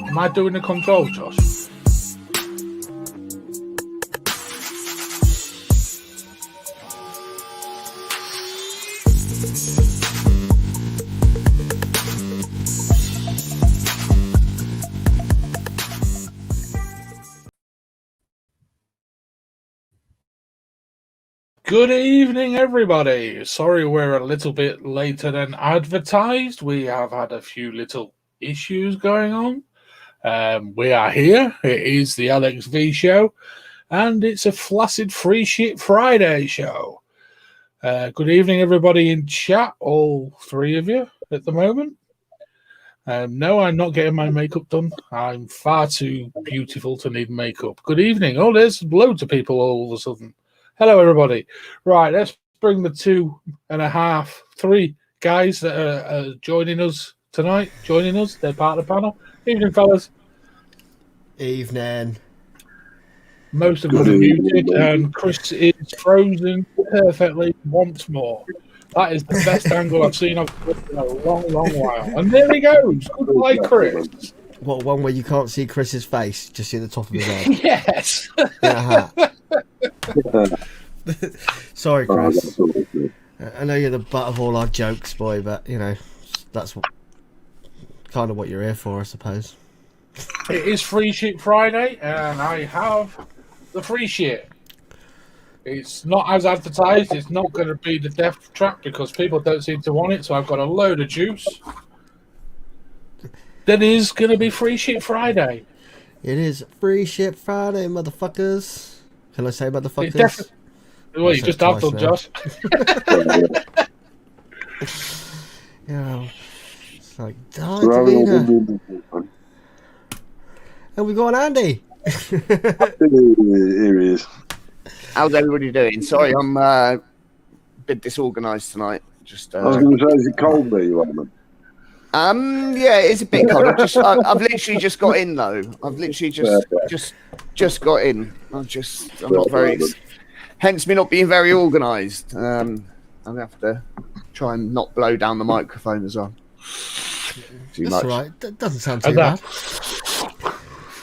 Am I doing the control, Josh? Good evening, everybody. Sorry we're a little bit later than advertised. We have had a few little issues going on. We are here. It is the LXV show, and it's a flaccid free shit Friday show. Good evening, everybody in chat, all three of you at the moment. No, I'm not getting my makeup done. I'm far too beautiful to need makeup. Good evening. Oh, there's loads of people all of a sudden. Hello, everybody. Right, let's bring the 2.5, 3 guys that are joining us tonight. They're part of the panel. Evening, fellas. Evening. Most of them are muted, and Chris is frozen perfectly once more. That is the best angle I've seen of Chris in a long, long while. And there he goes. Goodbye, Chris. What, one where you can't see Chris's face, just see the top of his head? Yes. Sorry, Chris. I know you're the butt of all our jokes, boy, but, you know, that's kind of what you're here for, I suppose. It is Free Shit Friday, and I have the free shit. It's not as advertised. It's not going to be the death trap because people don't seem to want it, so I've got a load of juice. That is going to be Free Shit Friday. It is Free Shit Friday, motherfuckers. Can I say motherfuckers? Well, you just have done, Josh. Yeah, it's like, Davina. And we got Andy. Here he is. How's everybody doing? Sorry, I'm a bit disorganised tonight. Just I was going to say, is it cold there, you Adam? Yeah, it's a bit cold. I've literally just got in though. I've literally just got in. I'm not very. Hence me not being very organised. I'm gonna have to try and not blow down the microphone as well. That's much. Right. That doesn't sound too bad.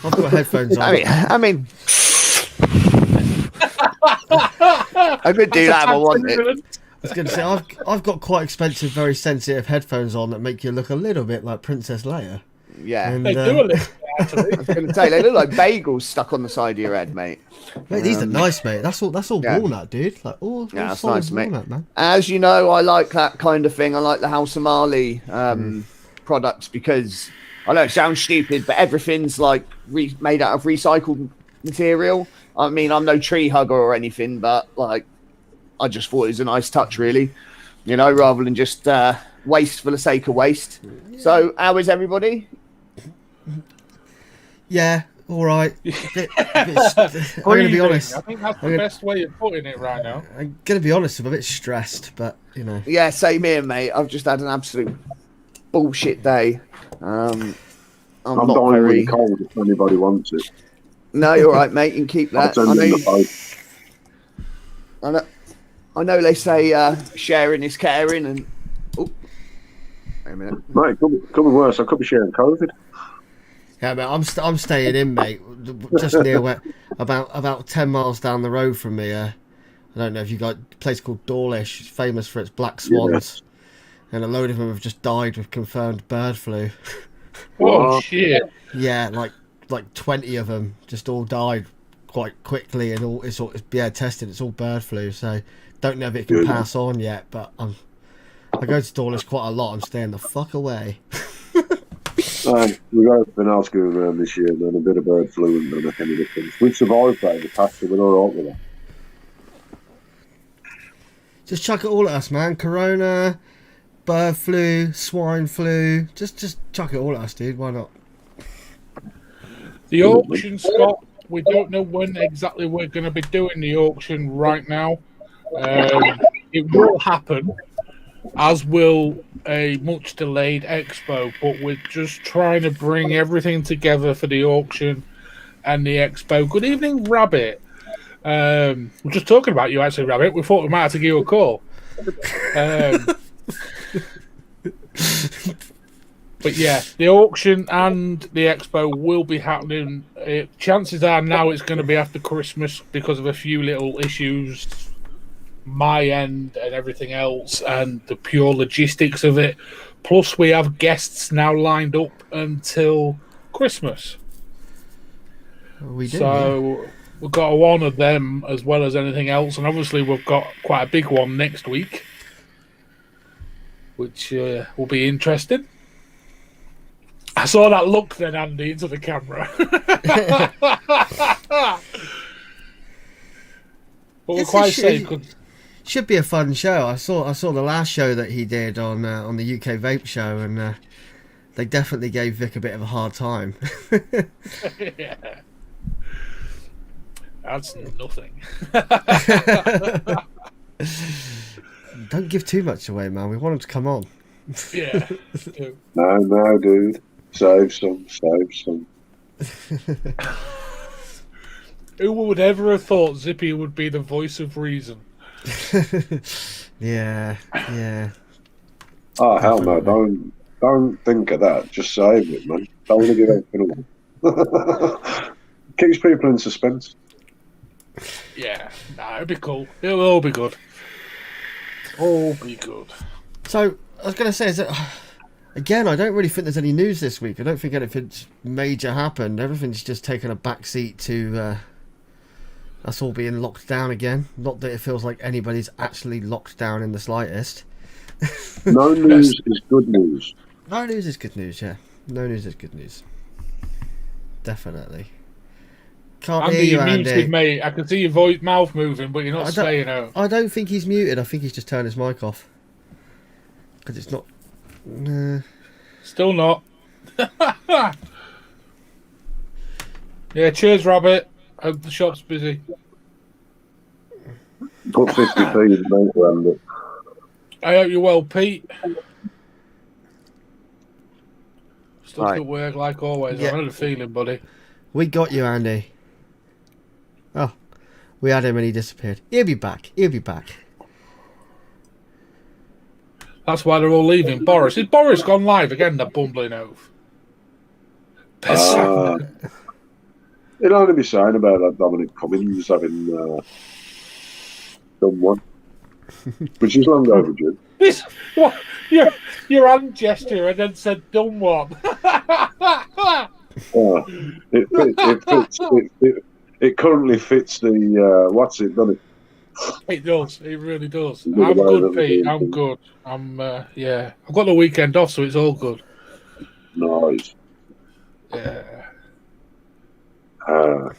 I've got headphones on. I mean, I could do that if I wanted. I was going to say, I've got quite expensive, very sensitive headphones on that make you look a little bit like Princess Leia. Yeah, and, they do a little bit, actually. I was going to say, they look like bagels stuck on the side of your head, mate. Mate, these are nice, mate. That's all walnut, dude. Like all that's all nice, walnut, mate. Man. As you know, I like that kind of thing. I like the House of Marley products because I know it sounds stupid, but everything's like made out of recycled material. I mean, I'm no tree hugger or anything, but like, I just thought it was a nice touch, really. You know, rather than just waste for the sake of waste. So, how is everybody? Yeah, all right. I'm going to be honest. I think that's the best way of putting it right now. I'm going to be honest. I'm a bit stressed, but you know. Yeah, same here, mate. I've just had an absolute bullshit day. I'm not dying very really cold if anybody wants it. No, you're right, mate. You can keep that. I know they say sharing is caring, and wait a minute, mate. Could be worse. I could be sharing COVID. Yeah, mate. I'm staying in, mate. Just near where, about 10 miles down the road from me. I don't know if you got a place called Dawlish. It's famous for its black swans, and a load of them have just died with confirmed bird flu. Oh shit! Yeah, like 20 of them just all died quite quickly, and it's tested. It's all bird flu, so don't know if it can pass on yet. But I go to Dawlish quite a lot. I'm staying the fuck away. We've got everything else going around this year, and then a bit of bird flu and then a kind of difference. We've survived that in the past, so we're all right with that. Just chuck it all at us, man. Corona, bird flu, swine flu. Just chuck it all at us, dude. Why not? The auction, Scott, we don't know when exactly we're going to be doing the auction right now. It will happen, as will a much delayed expo, but we're just trying to bring everything together for the auction and the expo. Good evening, Rabbit. We're just talking about you, actually, Rabbit. We thought we might have to give you a call. But yeah, the auction and the expo will be happening. Chances are now it's going to be after Christmas because of a few little issues, my end and everything else, and the pure logistics of it. Plus, we have guests now lined up until Christmas. We do. So we've got to honour them as well as anything else. And obviously, we've got quite a big one next week, which will be interesting. I saw that look then, Andy, into the camera. But we're quite safe. Should be a fun show. I saw the last show that he did on the UK Vape show, and they definitely gave Vic a bit of a hard time. Yeah. That's nothing. Don't give too much away, man. We want him to come on. Yeah. No, dude. Save some. Who would ever have thought Zippy would be the voice of reason? Yeah. Oh, hell no. Don't think of that. Just save it, man. Don't want to give everything away. Keeps people in suspense. Yeah. Nah, it'll be cool. It'll all be good. All be good. So, I was going to say, is that, again, I don't really think there's any news this week. I don't think anything major happened. Everything's just taken a backseat to us all being locked down again. Not that it feels like anybody's actually locked down in the slightest. No news is good news. No news is good news, yeah. No news is good news. Definitely. Can't Andy, hear you, you're Andy. muted, mate. I can see your voice, mouth moving, but you're not saying out. I don't think he's muted. I think he's just turned his mic off. Because it's not... Still not. Yeah, cheers, Rabbit. Hope the shop's busy. Put 50p in the bank around it. I hope you're well, Pete. Stuff Right. at work like always. Yeah. I had a feeling, buddy. We got you, Andy. Oh, we had him and he disappeared. He'll be back. That's why they're all leaving. Boris. Is Boris gone live again, the bumbling oaf? It'll only be saying about that Dominic Cummings having done one, which is long overdue. This, what, your hand gesture and then said done one. It currently fits the what's it, doesn't it? It does. It really does. Yeah, I'm good, right, Pete. yeah. I'm good. Yeah. I've got the weekend off, so it's all good. Nice. Yeah. I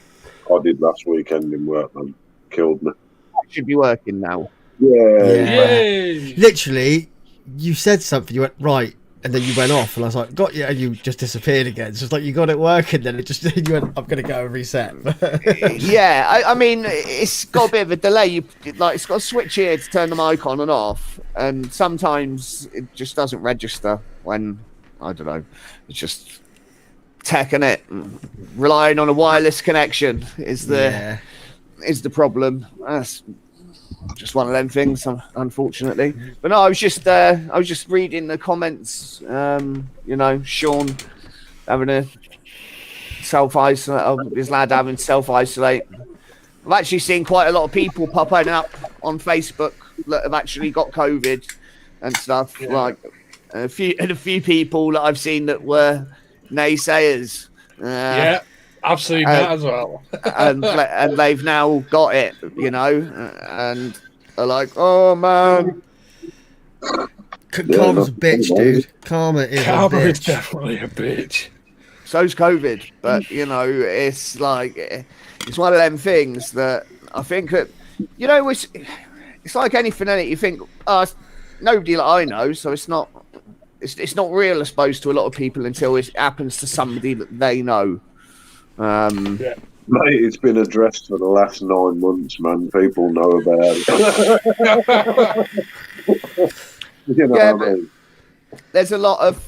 did last weekend in work, man. Killed me. Should be working now. Yeah. Yay! Literally, you said something, you went, right, and then you went off, and I was like, got you, and you just disappeared again. It's just like, you got it working, then it just, you went, I'm going to go and reset. Yeah, I mean, it's got a bit of a delay. It's got a switch here to turn the mic on and off, and sometimes it just doesn't register when, I don't know, it's just tech in it. Relying on a wireless connection is the problem. That's just one of them things, unfortunately. But no, I was just reading the comments. Sean having a self-isolate, his lad having self-isolate. I've actually seen quite a lot of people popping up on Facebook that have actually got COVID and stuff. Yeah. Like a few people that I've seen that were naysayers. Yeah, I've seen that as well. and they've now got it, and they're like, oh man. Karma's a bitch, dude. Karma is Definitely a bitch. So's COVID, but it's like it's one of them things that I think that it's like anything in it. You think, nobody that I know, so it's not real, I suppose, to a lot of people until it happens to somebody that they know. Yeah. Mate, it's been addressed for the last 9 months, man. People know about it. I mean? There's a lot of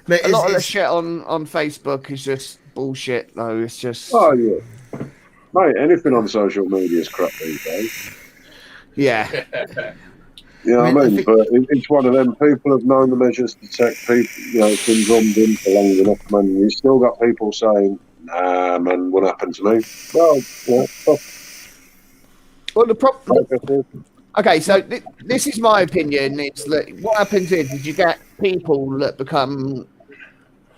Mate, a lot of the shit on Facebook is just bullshit, though. It's just yeah, mate. Anything on social media is crap these days. Yeah. You know I what I mean? think- But it's one of them. People have known the measures to protect people. You know, it's been drummed in for long enough, man. You still got people saying, "Nah, man, what happened to me?" Well, Well, the problem. yeah, Okay, so this is my opinion. It's that what happens is you get people that become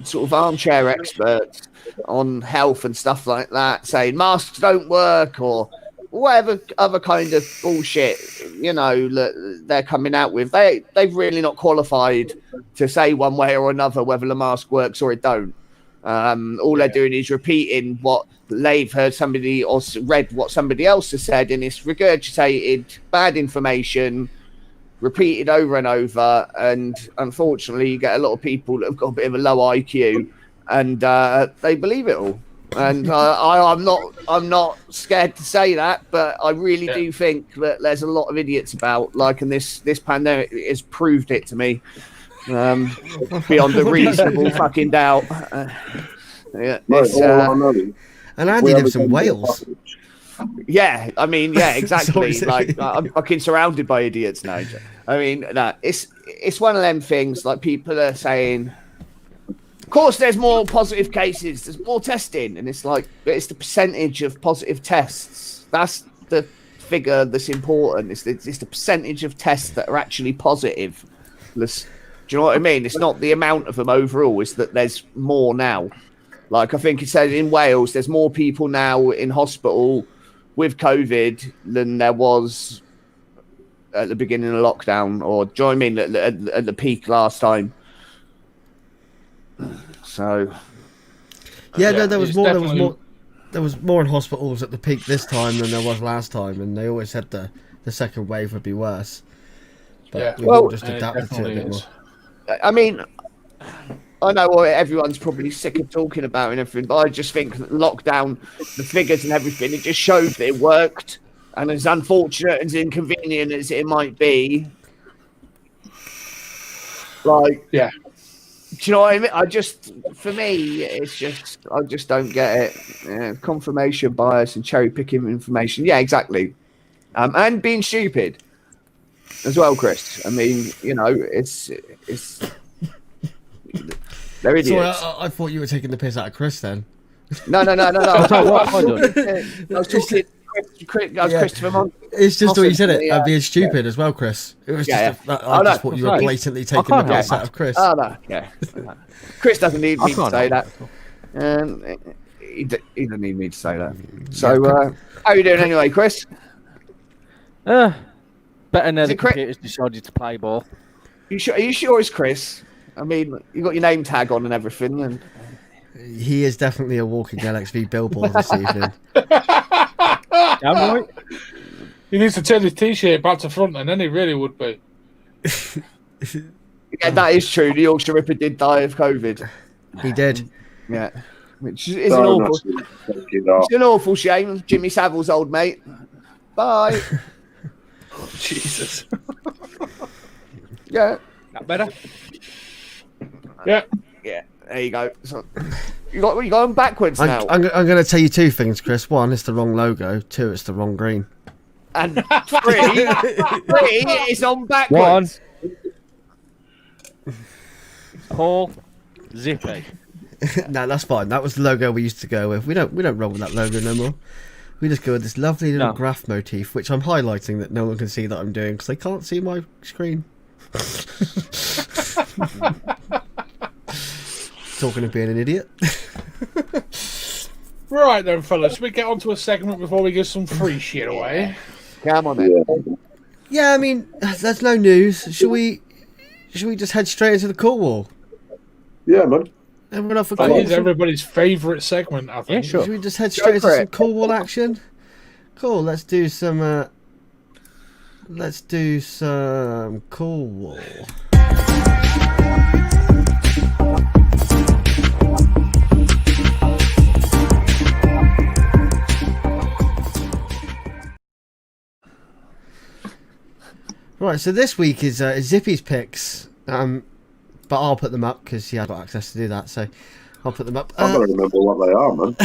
sort of armchair experts on health and stuff like that, saying masks don't work or whatever other kind of bullshit, you know, that they're coming out with. They've really not qualified to say one way or another whether the mask works or it don't. All they're doing is repeating what they've heard somebody or read what somebody else has said, and it's regurgitated bad information repeated over and over. And unfortunately, you get a lot of people that have got a bit of a low IQ, and they believe it all. And I'm not scared to say that, but I really do think that there's a lot of idiots about, like, and this pandemic has proved it to me. Beyond a reasonable fucking doubt. Mate, all I know, And Andy lives in Wales. Yeah, I mean, yeah, exactly. Sorry. Like, I'm fucking surrounded by idiots now. I mean, no, it's one of them things. Like, people are saying, of course, there's more positive cases, there's more testing, and it's like, but it's the percentage of positive tests. That's the figure that's important. It's the percentage of tests that are actually positive. Do you know what I mean? It's not the amount of them overall. It's that there's more now. Like, I think it says in Wales, there's more people now in hospital with COVID than there was at the beginning of lockdown, or do you know what I mean? At the peak last time. So, Yeah, no, there was it's more. definitely- There was more in hospitals at the peak this time than there was last time, and they always said the second wave would be worse. But Yeah. we've Well, all just adapted to it a bit more. I mean, I know everyone's probably sick of talking about and everything, but I just think that lockdown, the figures and everything, it just showed that it worked. And as unfortunate and as inconvenient as it might be, like, Yeah. do you know what I mean? For me, it's just, I just don't get it. Yeah, confirmation bias and cherry picking information. Yeah, exactly. And being stupid as well, Chris. I mean, you know, it's they're idiots. So I thought you were taking the piss out of Chris then. No. What have I done? I was talking. Christopher Monk. It's just the way you said it. Possibly, I'm being stupid as well, Chris. It was Yeah, just yeah. I Oh, just no, thought you were sorry. blatantly taking the can't piss help out of Chris. Oh no, yeah. Chris doesn't need me to can't say help that. He doesn't need me to say that. So, how are you doing anyway, Chris? Better than Is the it Chris? computers decided to play ball. Are you sure it's Chris? I mean, you got your name tag on and everything, and He is definitely a walking LXV billboard this evening. Damn right. He needs to turn his t-shirt back to front, and then he really would be. yeah, that is true. The Yorkshire Ripper did die of COVID. He did. Yeah, which is an awful. It's an awful shame. Jimmy Savile's old mate. Bye. Jesus. Yeah. That better? Yeah. Yeah, there you go. So, you're going backwards now. I'm going to tell you two things, Chris. One, it's the wrong logo. Two, it's the wrong green. And three is on backwards. Paul Zippy. No, that's fine. That was the logo we used to go with. We don't roll with that logo no more. We just go with this lovely little No. graph motif, which I'm highlighting that no one can see that I'm doing because they can't see my screen. Talking of being an idiot. Right then, fellas, should we get onto a segment before we give some free shit away? Come on, then. Yeah, I mean, there's no news. Should we just head straight into the call wall? Yeah, man. Everyone off for That call? is everybody's favourite segment, I think. Yeah, sure. Should we just head straight into for some it. call wall action? Cool. Let's do some call wall. Right, so this week is Zippy's picks, but I'll put them up because I've got access to do that, so I'll put them up. I don't remember what they are, man.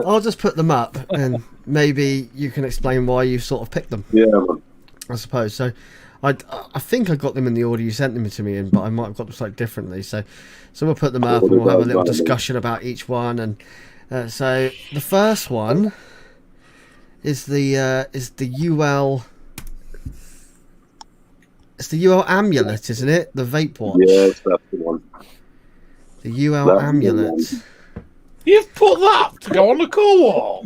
I'll just put them up, and maybe you can explain why you sort of picked them. Yeah, man. I suppose. So I think I got them in the order you sent them to me in, but I might have got them slightly differently. So we'll put them up and we'll have a little discussion about each one. And so the first one is the UL. It's the UL Amulet, isn't it? The vape watch. Yes, that's the one. The UL That's the Amulet. one. You've put that to go on the call wall.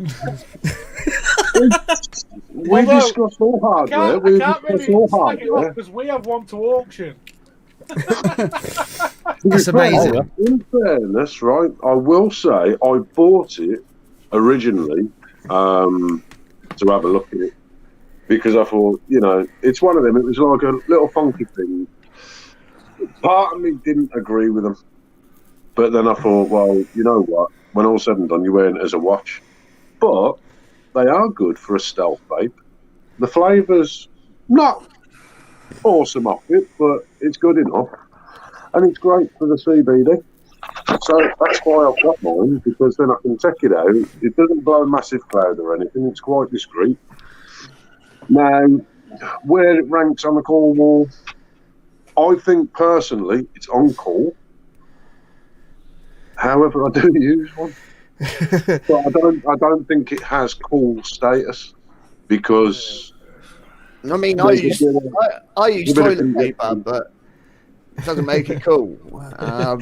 We discussed all hardware. We discussed all hardware. Because we have one to auction. That's amazing. In fairness, right, I will say I bought it originally to have a look at it because I thought, it's one of them. It was like a little funky thing. Part of me didn't agree with them, but then I thought, well, you know what? When all's said and done, you're wearing it as a watch. But they are good for a stealth vape. The flavour's not awesome off it, but it's good enough. And it's great for the CBD. So that's why I've got mine, because then I can take it out. It doesn't blow a massive cloud or anything. It's quite discreet. Now, where it ranks on the call wall, I think personally it's on call. However, I do use one. But I don't think it has cool status because I mean, I use toilet paper, but it doesn't make it cool. I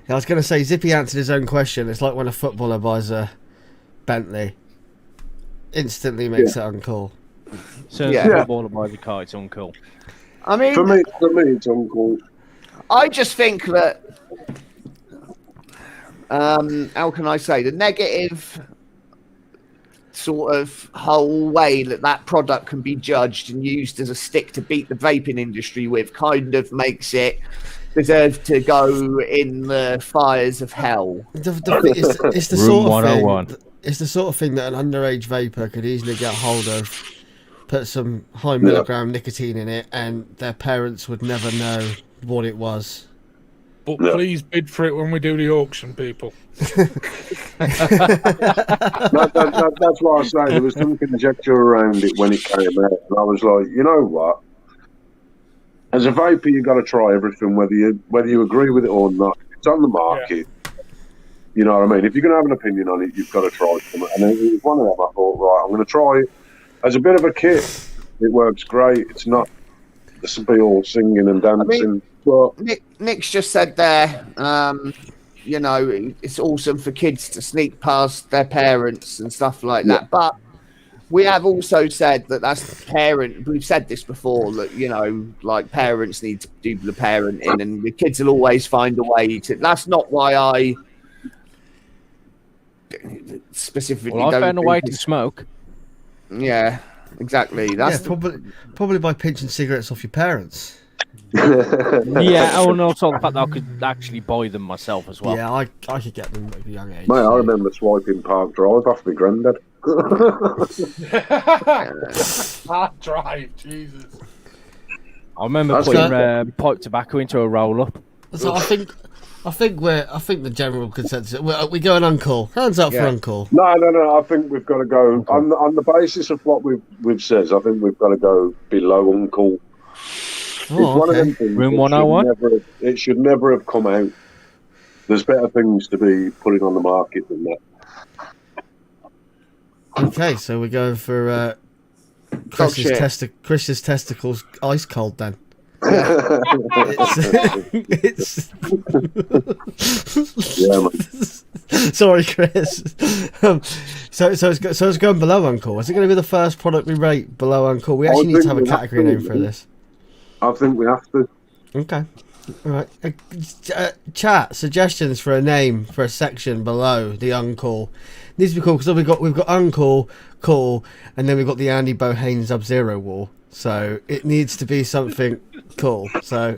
was going to say, Zippy answered his own question. It's like when a footballer buys a Bentley, instantly makes it uncool. So yeah. Footballer buys a car, it's uncool. I mean, for me, it's uncool. I just think that. How can I say, the negative sort of whole way that product can be judged and used as a stick to beat the vaping industry with kind of makes it deserve to go in the fires of hell. It's the sort of thing. It's the sort of thing that an underage vapor could easily get hold of, put some high milligram nicotine in it, and their parents would never know what it was. But please bid for it when we do the auction, people. That's what I say. There was some conjecture around it when it came out, and I was like, you know what? As a vapor, you've got to try everything, whether you agree with it or not. It's on the market. Yeah. You know what I mean? If you're going to have an opinion on it, you've got to try it. And it was one of them. I thought, right, I'm going to try it. As a bit of a kit, it works great. It's not this will be all singing and dancing. I mean, but Nick's just said there, it's awesome for kids to sneak past their parents and stuff like that. But we have also said that that's parent. We've said this before that, like parents need to do the parenting and the kids will always find a way to. That's not why I specifically I found a way to smoke. Yeah, exactly. That's probably by pinching cigarettes off your parents. Yeah, and also the fact that I could actually buy them myself as well. Yeah, I could get them at a young age. Mate, I remember swiping Park Drive off my granddad. Park Drive, Jesus. I remember putting pipe tobacco into a roll up. So I think the general consensus we going uncool. Hands up for uncool. No. I think we've got to go on the basis of what we've said. I think we've got to go below uncool. It's one of them things. Room 101. It should never have come out. There's better things to be putting on the market than that. Okay, so we're going for Chris's testicles ice cold then. It's yeah, man. Sorry, Chris. So it's going below uncool. Is it going to be the first product we rate below uncool? We actually need to have a category name for this. I think we have to. Okay. All right. Chat suggestions for a name for a section below the uncool. Needs to be cool because we've got uncool, cool, and then we've got the Andy Bohane Sub-Zero wall. So it needs to be something cool. So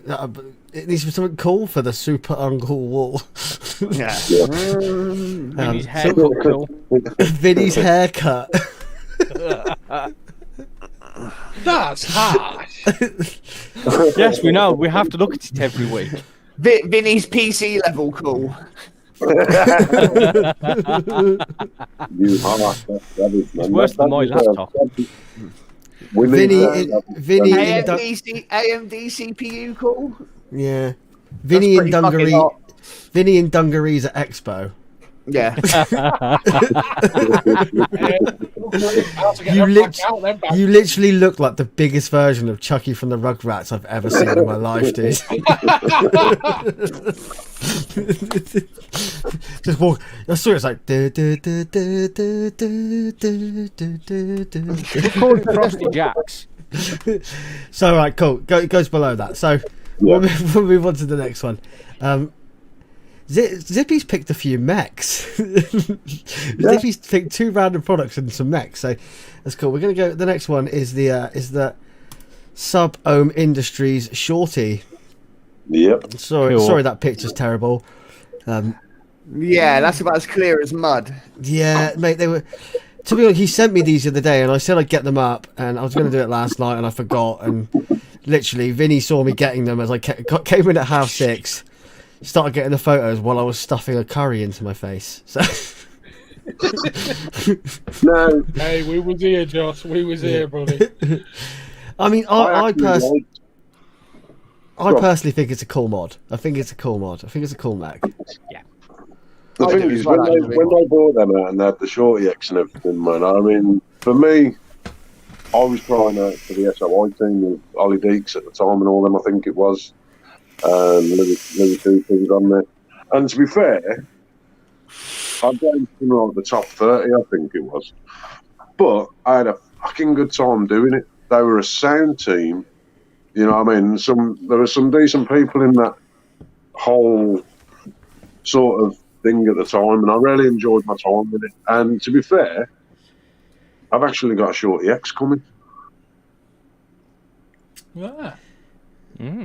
it needs to be something cool for the super uncool wall. Yeah. Vinny's haircut. Cool. Vinny's haircut. That's harsh. Yes, we know. We have to look at it every week. Vinny's PC level cool. You are. It's worse than my laptop. We need that. Vinny in AMD CPU call. yeah, Vinny in pretty fucking dungaree. hot. Vinny in dungarees at Expo. Yeah. You literally look like the biggest version of Chucky from the Rugrats I've ever seen in my life, dude. Just walk. I saw it's like. Call it Frosty Jacks. So right, cool. It goes below that. So we'll move on to the next one. Zippy's picked a few mechs. Zippy's picked 2 random products and some mechs. So that's cool. We're gonna go. The next one is the Sub Ohm Industries Shorty. Yep. Sorry, that picture's terrible. Yeah, that's about as clear as mud. Yeah, mate, they were. To be honest, he sent me these the other day, and I said I'd get them up, and I was going to do it last night, and I forgot. And literally, Vinny saw me getting them as I came in at 6:30, started getting the photos while I was stuffing a curry into my face. So. No. Hey, we was here, Josh. We was here, buddy. I mean, I personally think it's a cool mod. I think it's a cool Mac. Yeah. The thing is, when they bought them out and they had the Shorty X and everything, man, I mean, for me, I was trying out for the SOI team with Ollie Deeks at the time and all them, I think it was. Maybe 2 things on there. And to be fair, I gave them like the top 30, I think it was. But I had a fucking good time doing it. They were a sound team. You know what I mean? There were some decent people in that whole sort of thing at the time, and I really enjoyed my time with it. And to be fair, I've actually got a Shorty X coming. Yeah.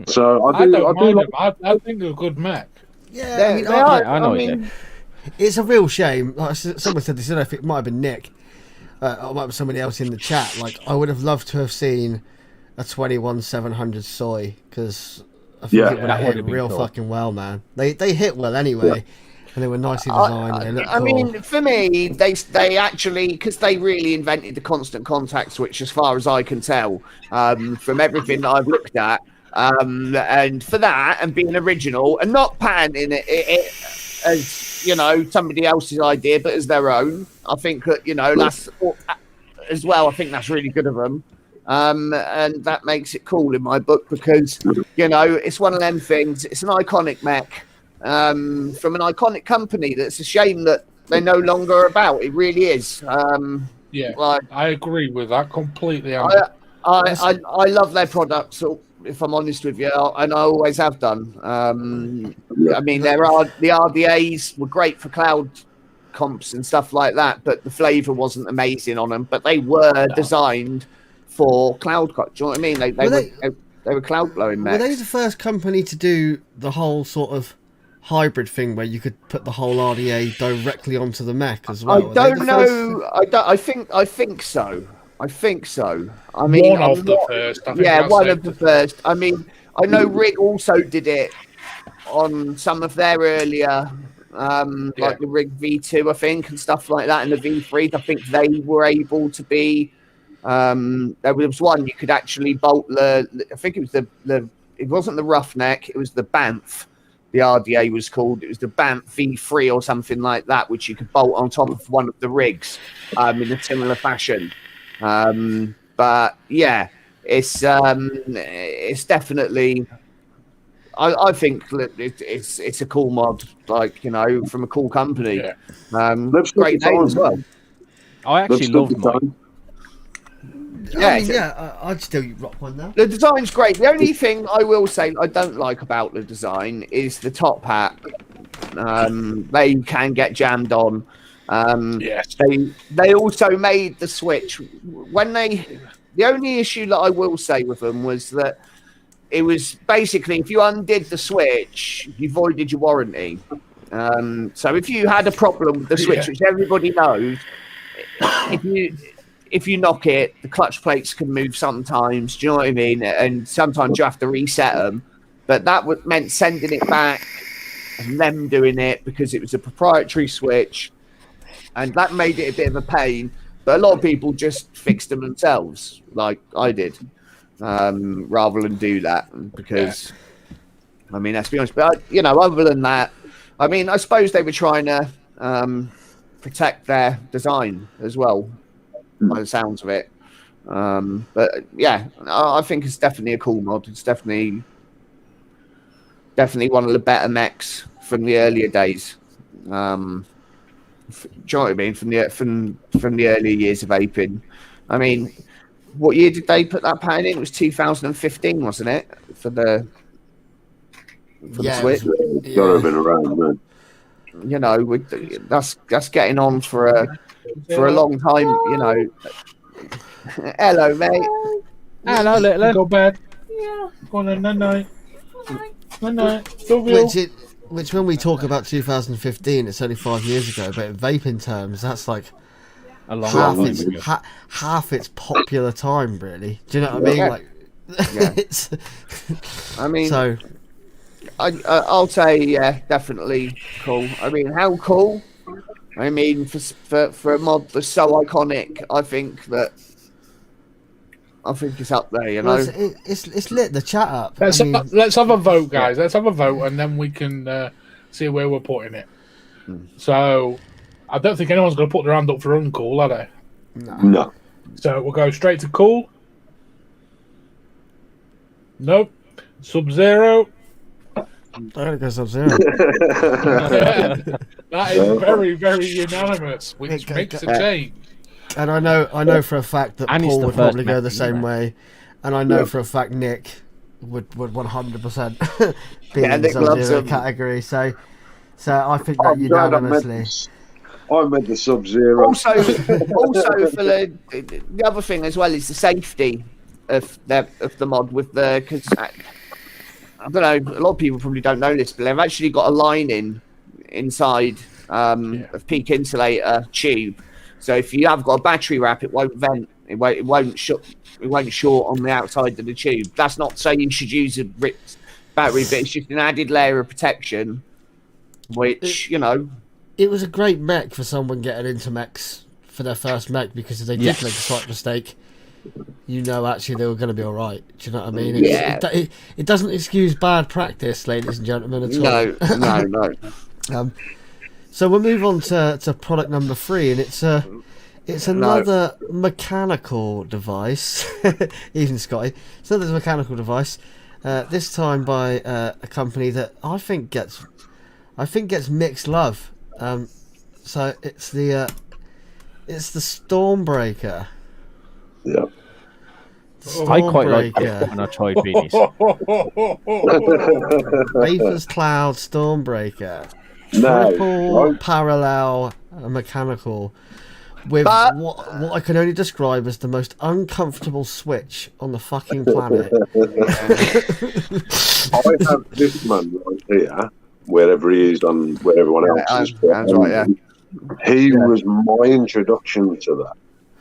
So I think they're a good Mac. Yeah, I know. It's a real shame. Like someone said this, I don't know if it might have been Nick, or it might have been somebody else in the chat. Like, I would have loved to have seen a 21700 soy, because I think it would have hit real fucking well, man. They hit well anyway, and they were nicely designed. They looked cool. Mean, for me, they actually, because they really invented the constant contact switch, as far as I can tell, from everything that I've looked at. And for that, and being original, and not patenting it as, you know, somebody else's idea, but as their own, I think that, you know, that's as well. I think that's really good of them. And that makes it cool in my book, because, you know, it's one of them things. It's an iconic mech from an iconic company that's a shame that they're no longer about. It really is. Like, I agree with that completely. I love their products, if I'm honest with you, and I always have done. I mean, the RDAs were great for cloud comps and stuff like that, but the flavour wasn't amazing on them. But they were designed for cloud. Do you know what I mean? They were cloud blowing mechs. Were they the first company to do the whole sort of hybrid thing where you could put the whole RDA directly onto the mech as well? I don't know. I think so. I mean, one of the first. One of the first. I mean, I know Rig also did it on some of their earlier, like the Rig V2, I think, and stuff like that, and the V3. I think they were able to be. There was one you could actually bolt the. I think it was the. It wasn't the Roughneck. It was the Banff. The RDA was called. It was the Banff V3 or something like that, which you could bolt on top of one of the rigs, in a similar fashion. But yeah, it's definitely. I think that it's a cool mod, like, you know, from a cool company. Yeah. Great name as well. I actually loved mine. I'd still rock one now. The design's great. The only thing I will say I don't like about the design is the top hat. They can get jammed on. Yes. They also made the switch when the only issue that I will say with them was that it was basically, if you undid the switch, you voided your warranty. So if you had a problem with the switch, which everybody knows, if you knock it, the clutch plates can move sometimes. Do you know what I mean? And sometimes you have to reset them. But that meant sending it back and them doing it, because it was a proprietary switch. And that made it a bit of a pain. But a lot of people just fix them themselves, like I did, rather than do that. Because, I mean, let's be honest. But other than that, I mean, I suppose they were trying to protect their design as well, by the sounds of it. But yeah, I think it's definitely a cool mod. It's definitely one of the better mechs from the earlier days. Do you know what I mean? From the earlier years of vaping. I mean, what year did they put that patent in? It was 2015, wasn't it? For the Switch. It's got to have been around, man. You know, that's getting on for a long time. You know. Hello, mate. Hello, little. Go bed. Yeah. Go on then, night. Night. Love you. Which when we talk about 2015, it's only 5 years ago. But in vaping terms, that's like A long time ago. half its popular time, really. Do you know what I mean? Yeah. Like, Yeah. it's. I mean, So I'll say, yeah, definitely cool. I mean, how cool? I mean, for a mod that's so iconic, I think it's up there. You know, well, it's lit the chat up. Let's I mean, let's have a vote, guys. Let's have a vote, and then we can see where we're putting it. So, I don't think anyone's going to put their hand up for uncool, are they? No. So we'll go straight to cool. Nope. Sub-Zero. I'm gonna go Sub-Zero. That is very, very unanimous, which makes a change. And I know for a fact that And he's Paul the would first probably go mech, the isn't same he? way, and I know Yeah. for a fact Nick would 100% be Yeah, in Nick the loves Sub-Zero him. category. So I think that I'm glad unanimously. I memed the Sub-Zero. also for the other thing as well is the safety of the mod with the, because I don't know, a lot of people probably don't know this, but they've actually got a lining inside of peak insulator tube. So if you have got a battery wrap, it won't vent. It won't short on the outside of the tube. That's not saying you should use a ripped battery, but it's just an added layer of protection, which It was a great mech for someone getting into mechs for their first mech, because if they did Yes. make a slight mistake, actually they were going to be all right. Do you know what I mean? Yeah. It doesn't excuse bad practice, ladies and gentlemen, at all. No. So we'll move on to product number 3, and it's another mechanical device. Even Scotty, it's another mechanical device. This time by a company that I think gets mixed love. So it's the Stormbreaker. Yeah. I quite like Stormbreaker. it when I tried beanies. Vapors Cloud Stormbreaker. No. Triple Right? parallel mechanical with But- what I can only describe as the most uncomfortable switch on the fucking planet. I have this man right here, wherever he is on where everyone else is. That's right, yeah. He was my introduction to that.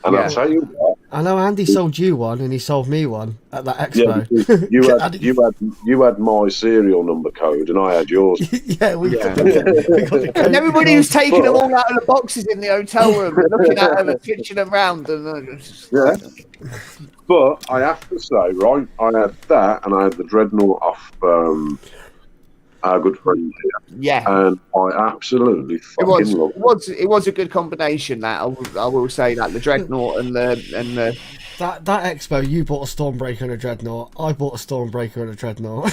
And Yeah. I'll tell you what, I know Andy sold you one and he sold me one at that yeah, expo. because you had my serial number code and I had yours. Yeah, we got the code. And everybody was taking them all out of the boxes in the hotel room, looking at them and pitching them round. And Yeah. But I have to say, right, I had that and I had the Dreadnought off our good friend here. yeah, And I absolutely it fucking love it. it was a good combination. That I will say that the Dreadnought and the That expo, you bought a Stormbreaker and a Dreadnought. I bought a Stormbreaker and a Dreadnought.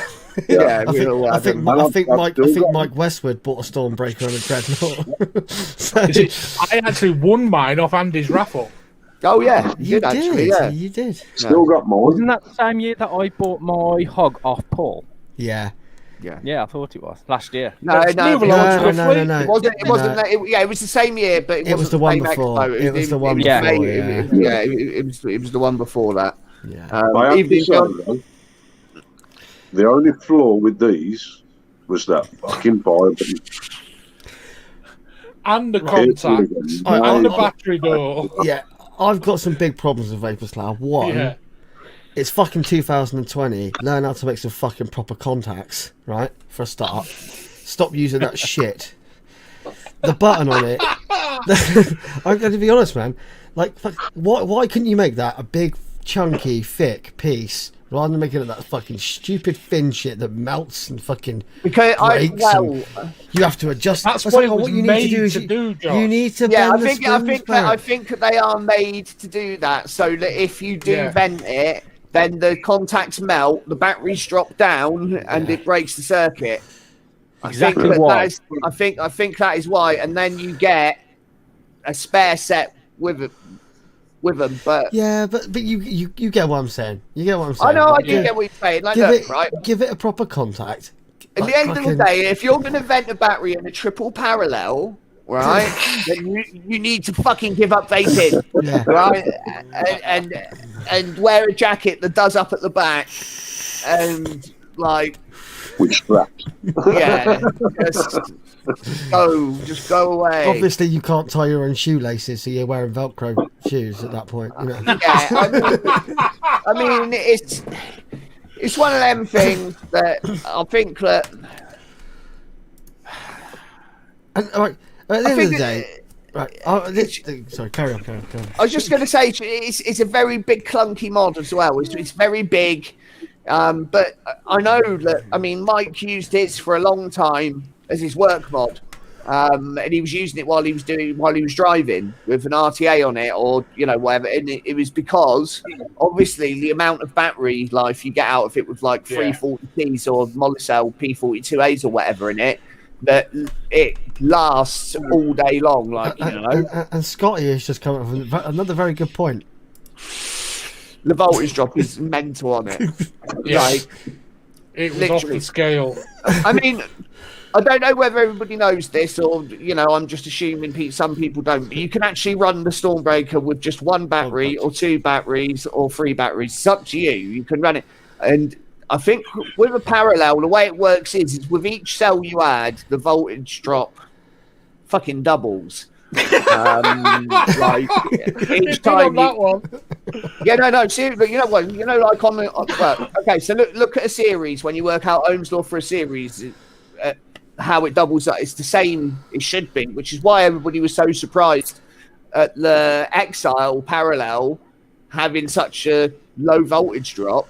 yeah, I we think, all I had think, them. I think I've Mike. still I think got Mike Westwood bought a Stormbreaker and a Dreadnought. So, You see, I actually won mine off Andy's raffle. Oh yeah, you did. actually, yeah. You did. Still got mine. Wasn't that the same year that I bought my hog off Paul? Yeah. Yeah, I thought it was. Last year. No, Let's no, move it along No, to the no, no, fleet. no. It wasn't. It wasn't. No. That, it was the same year, but it was wasn't the one same before. Expo. It was the one it before, May- yeah. It was the one before that. Yeah. I have to Even say, though, the only flaw with these was that fucking fire button. And the It contact. was And the amazing. battery door. Yeah. I've got some big problems with Vapors Cloud. One, Yeah. it's fucking 2020. Learn how to make some fucking proper contacts, right? For a start. Stop using that shit. The button on it I'm going to be honest, man. Like, why couldn't you make that a big, chunky, thick piece rather than making it that fucking stupid thin shit that melts and fucking Because breaks? You have to adjust. That's It's what like, it was you made need to do is to do, Josh. you need to yeah, bend I think the springs back. I think they are made to do that, so that if you do Yeah. vent it, then the contacts melt, the batteries drop down, and it breaks the circuit. Exactly I think why. that is, I think that is why, and then you get a spare set with them. But Yeah, but you get what I'm saying. You get what I'm saying. I know I Like, do get what you're saying. Like, give look, it right. give it a proper contact. At the end of the day, if you're going to vent a battery in a triple parallel, right, then you need to fucking give up vaping, Yeah. right, and wear a jacket that does up at the back, and like, With straps. yeah, just go away. Obviously, you can't tie your own shoelaces, so you're wearing Velcro shoes at that point. You know. Yeah, I mean, it's one of them things that I think that. And right, at the end of the think day, sorry, carry on. I was just going to say it's a very big clunky mod as well. It's very big, but I know that. I mean, Mike used his for a long time as his work mod, and he was using it while he was driving with an RTA on it, or whatever. And it was because obviously the amount of battery life you get out of it with like 340Ts or Molicel P42As or whatever in it, that it lasts all day long, like And Scotty has just come up with another very good point. The voltage drop is mental on it. Yes. It was off the scale. I mean, I don't know whether everybody knows this, or I'm just assuming some people don't. But you can actually run the Stormbreaker with just one battery, or two batteries, or three batteries. It's up to you. You can run it, and I think with a parallel, the way it works is with each cell you add, the voltage drop fucking doubles. Like each time that one. Yeah, no, seriously, you know what? Like on the okay, so look at a series. When you work out Ohm's law for a series, how it doubles up, it's the same. It should be, which is why everybody was so surprised at the Exile parallel having such a low voltage drop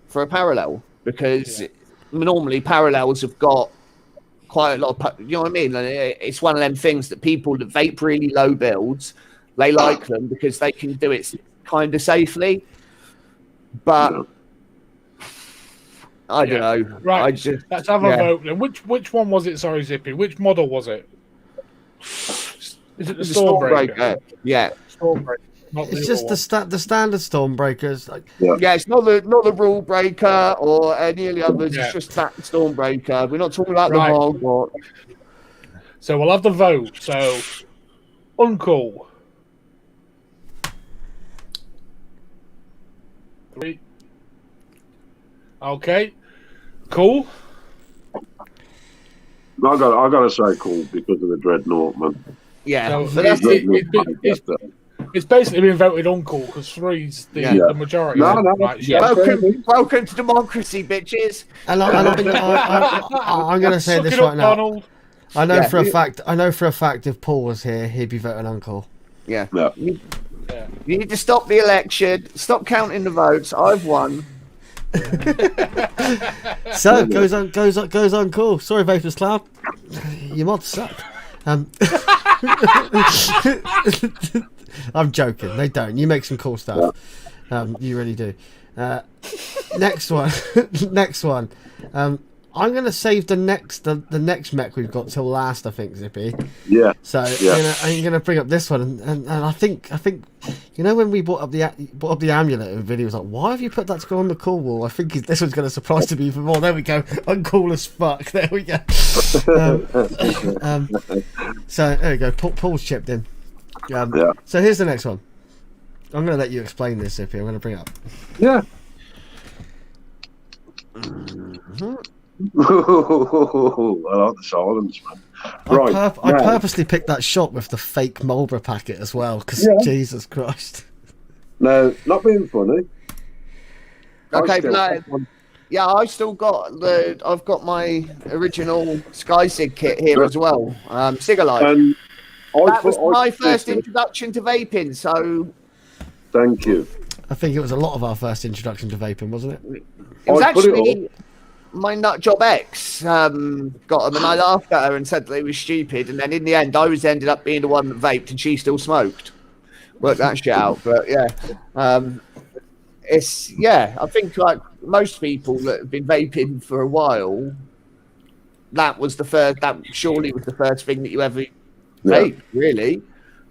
for a parallel, because normally parallels have got quite a lot of, you know what I mean? It's one of them things that people that vape really low builds, they like them because they can do it kind of safely. But I don't know. Right, let's have a vote. Then. Which one was it? Sorry, Zippy. Which model was it? Is it the Stormbreaker? Yeah. Stormbreaker. It's just the standard Stormbreakers. Like, it's not the Rule Breaker or any of the others. It's just that Stormbreaker. We're not talking about the Hog. So we'll have the vote. So, Uncle. 3. Okay. Cool. I gotta say cool because of the Dreadnought, man. Yeah. So it's basically been voted uncle because 3's the majority. Welcome to democracy, bitches. And I'm going to say this right now. Donald. I know for a fact if Paul was here, he'd be voting uncle. Yeah. You need to stop the election. Stop counting the votes. I've won. So goes on. Cool. Sorry, Vapors Cloud. Your mods suck. I'm joking. They don't. You make some cool stuff. You really do. Next one. I'm gonna save the next mech we've got till last. I think, Zippy. Yeah. So I'm gonna bring up this one, and I think when we brought up the amulet in the video, it was like, why have you put that to go on the cool wall? I think this one's gonna surprise me even more. There we go. Uncool as fuck. There we go. So there we go. Paul's chipped in. So here's the next one. I'm gonna let you explain this, Zippy. I'm gonna bring it up. Yeah. I like the silence, man. Right. I purposely picked that shot with the fake Marlboro packet as well, because Jesus Christ. No, not being funny. Okay, I still got I've got my original Sky Sig kit here as well. Sig Alive. That was my first introduction to vaping, so... Thank you. I think it was a lot of our first introduction to vaping, wasn't it? It was I put it actually my nut job ex got them, and I laughed at her and said they were stupid. And then in the end, I ended up being the one that vaped, and she still smoked. Worked that shit out, but yeah, I think like most people that have been vaping for a while, that surely was the first thing that you ever vaped, really.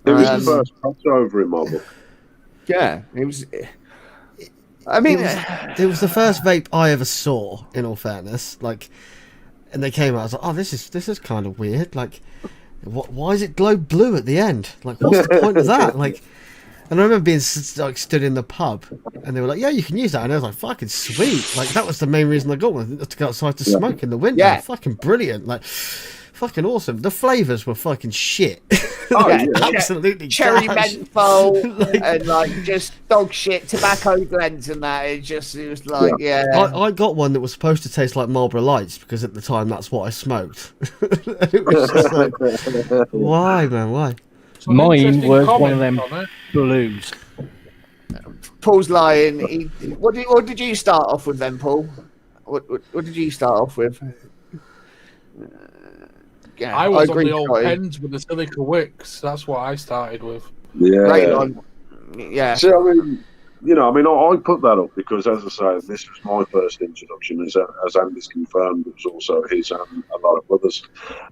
It was the first crossover in my book. Yeah, it was. I mean, it was the first vape I ever saw. In all fairness, like, and they came out. I was like, "Oh, this is kind of weird. Like, why is it glow blue at the end? Like, what's the point of that? Like." And I remember being like stood in the pub, and they were like, "Yeah, you can use that." And I was like, "Fucking sweet!" Like that was the main reason I got one, to go outside to smoke in the winter. Yeah. Fucking brilliant! Like, fucking awesome. The flavors were fucking shit. Absolutely cherry trash. menthol and like just dog shit tobacco blends and that. It was like I got one that was supposed to taste like Marlboro Lights because at the time that's what I smoked. It was just like, why, man? Why? Mine was one of them blues. Paul's lying. What did you start off with then, Paul? What did you start off with? Yeah, I was on the old pens with the silica wicks. That's what I started with. Yeah. Right on. Yeah. So I mean, I put that up because, as I say, this was my first introduction. As Andy's confirmed, it was also his and a lot of others.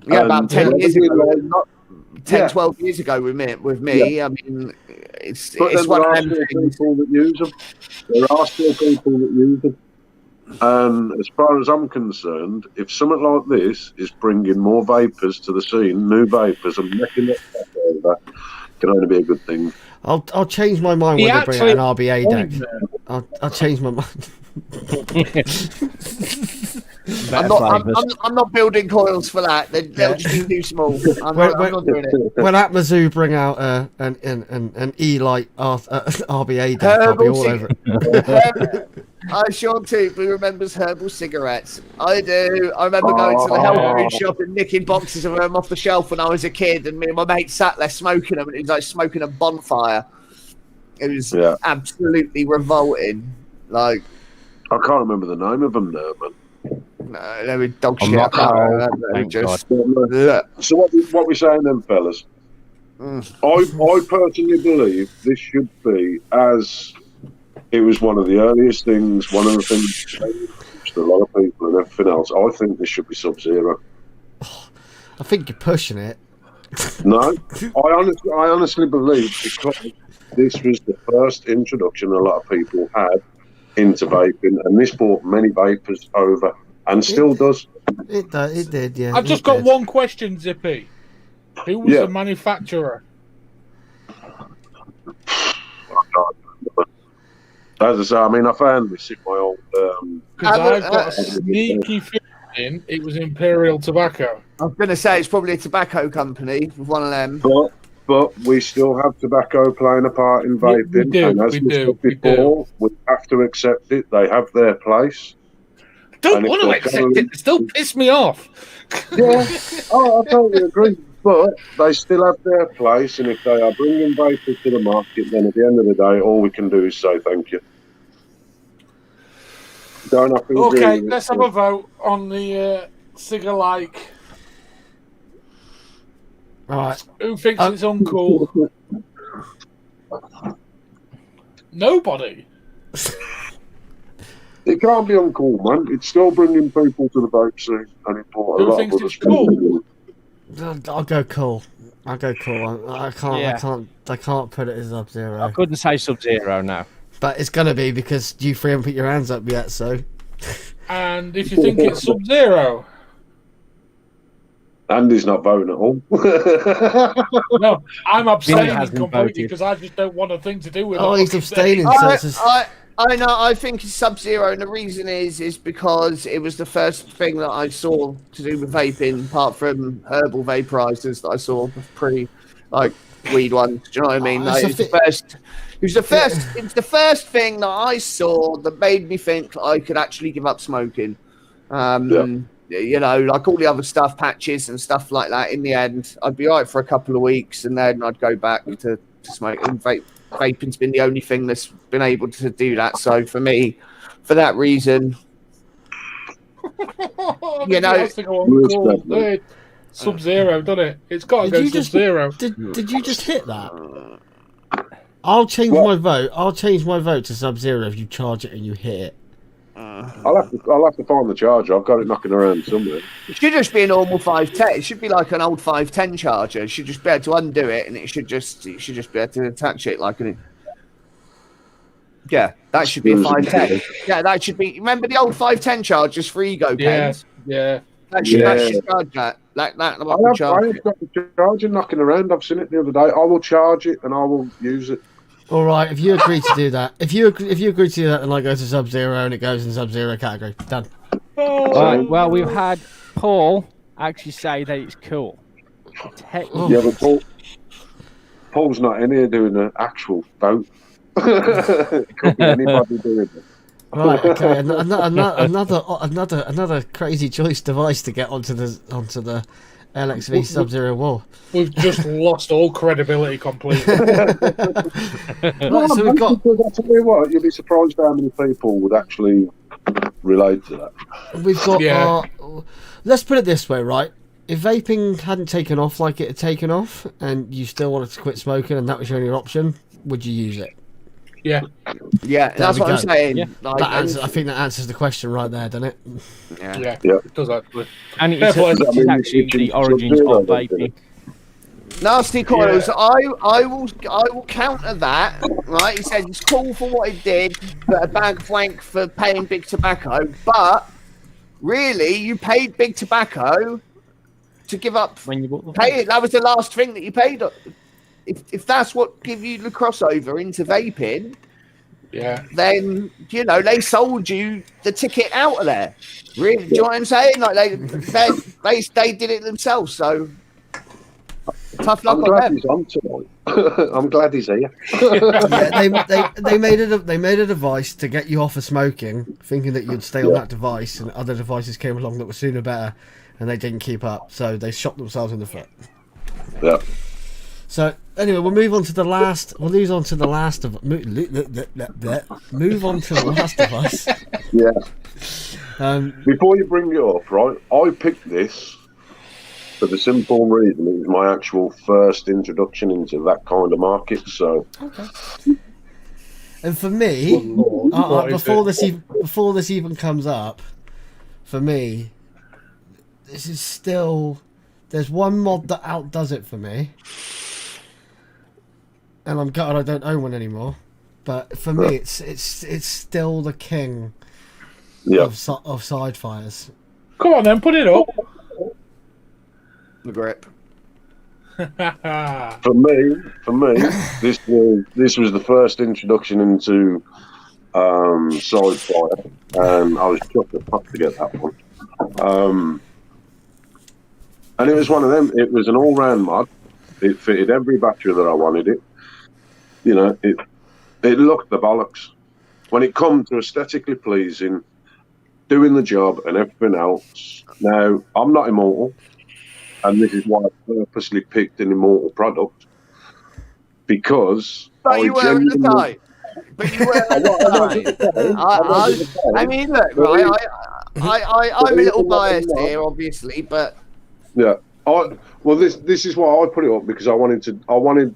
Yeah, about 10 years ago. 12 years ago with me. Yeah. I mean, it's one of them things. People that use them. There are still people that use them. And as far as I'm concerned, if something like this is bringing more vapors to the scene, new vapors, and making it that can only be a good thing. I'll change my mind when they bring out an RBA deck. I'll change my mind. I'm not building coils for that. They'll just be too small. I'm not doing it. When Atmazu bring out an E-Light RBA deck, I'll be all over it. Sean Tootley remembers herbal cigarettes. I do. I remember going to the health food shop and nicking boxes of them off the shelf when I was a kid, and me and my mate sat there smoking them, and it was like smoking a bonfire. It was absolutely revolting. Like, I can't remember the name of them now, man. No, they were dog shit. So what we saying then, fellas? I personally believe this should be, as it was one of the earliest things, one of the things to a lot of people and everything else. I think this should be Sub-Zero. I think you're pushing it. No, I honestly believe because this was the first introduction a lot of people had into vaping, and this brought many vapors over, and still does. It did, yeah. I've just got one question, Zippy. Who was the manufacturer? As I say, I mean, I found this in my old. Because I've got a sneaky feeling it was Imperial Tobacco. I was going to say it's probably a tobacco company with one of them. But we still have tobacco playing a part in vaping. We do, and as we said before, we have to accept it. They have their place. Don't want to accept it. It still piss me off. Yeah, I totally agree. But they still have their place, and if they are bringing vapors to the market, then at the end of the day, all we can do is say thank you. Don't have to okay, let's have a vote on the cigar-like. Right. Who thinks it's uncool? Nobody. It can't be uncool, man. It's still bringing people to the vape scene, and it brought a Who lot thinks of it's cool? I'll go cool. I can't put it as Sub-Zero. I couldn't say Sub-Zero now. But it's gonna be because you three haven't put your hands up yet, so. And if you think it's Sub-Zero. Andy's not voting at all. No, I'm abstaining completely voted. because I just don't want a thing to do with it. Oh, he's abstaining. I know. I think it's Sub-Zero, and the reason is because it was the first thing that I saw to do with vaping, apart from herbal vaporizers that I saw like weed ones. Do you know what I mean? Like, it was the first thing that I saw that made me think I could actually give up smoking. you know, like all the other stuff, patches and stuff like that. In the end, I'd be all right for a couple of weeks, and then I'd go back to smoking. Vaping's been the only thing that's been able to do that. So for me, for that reason, you know, Sub-Zero, doesn't it? It's got to go Sub-Zero. Did you just hit that? I'll change my vote. I'll change my vote to Sub-Zero if you charge it and you hit it. I'll have to find the charger. I've got it knocking around somewhere. It should just be a normal 510. It should be like an old 510 charger. You should just be able to undo it, and it should just be able to attach it like an. Yeah, that should be a 510. Yeah, that should be. Remember the old 510 chargers for ego pens? Yeah. That should charge that. Like that. I've got the charger knocking around. I've seen it the other day. I will charge it and I will use it. All right, if you agree to do that, if you agree to do that, then I go to Sub-Zero and it goes in Sub-Zero category. Done. Right, well, we've had Paul actually say that it's cool. Yeah, but Paul's not in here doing an actual vote. It could be anybody doing it. Right, okay. Another crazy choice device to get onto the LXV Sub-Zero wall. We've just lost all credibility completely. Right, so we've got. I'll tell you what, you'll be surprised how many people would actually relate to that. We've got. Let's put it this way, right? If vaping hadn't taken off like it had taken off, and you still wanted to quit smoking, and that was your only option, would you use it? Yeah. Yeah, that's what I'm saying. Yeah. Like, I think that answers the question right there, doesn't it? Yeah, it does actually. And it's actually the origins of vaping. Nasty Coils, I will counter that. Right, he said it's cool for what it did, but a bag blank for paying Big Tobacco. But really, you paid Big Tobacco to give up. When you bought the pay it. That was the last thing that you paid. If that's what give you the crossover into vaping, then you know they sold you the ticket out of there. Really, do you know what I'm saying? Like they did it themselves. So tough luck on them. He's on tonight. I'm glad he's here. They made a device to get you off of smoking, thinking that you'd stay on that device, and other devices came along that were sooner better, and they didn't keep up. So they shot themselves in the foot. Yeah. So anyway, we'll move on to the last. We'll move on to the last of. Move on to the last device. Yeah. Before you bring it up, right? I picked this for the simple reason it was my actual first introduction into that kind of market. So. Okay. And for me, before this even comes up, for me, this is still. There's one mod that outdoes it for me. And I'm gutted I don't own one anymore. But for me, it's still the king of side fires. Come on then, put it up. The grip. For me, this was the first introduction into side fire, and I was chuffed the fuck to get that one. And it was one of them. It was an all-round mod. It fitted every battery that I wanted it. You know, it looked the bollocks. When it come to aesthetically pleasing, doing the job and everything else. Now, I'm not immortal, and this is why I purposely picked an immortal product, because But you were at the time. I mean, look, right, I'm a little biased here, obviously, but... Yeah. This is why I put it up, because I wanted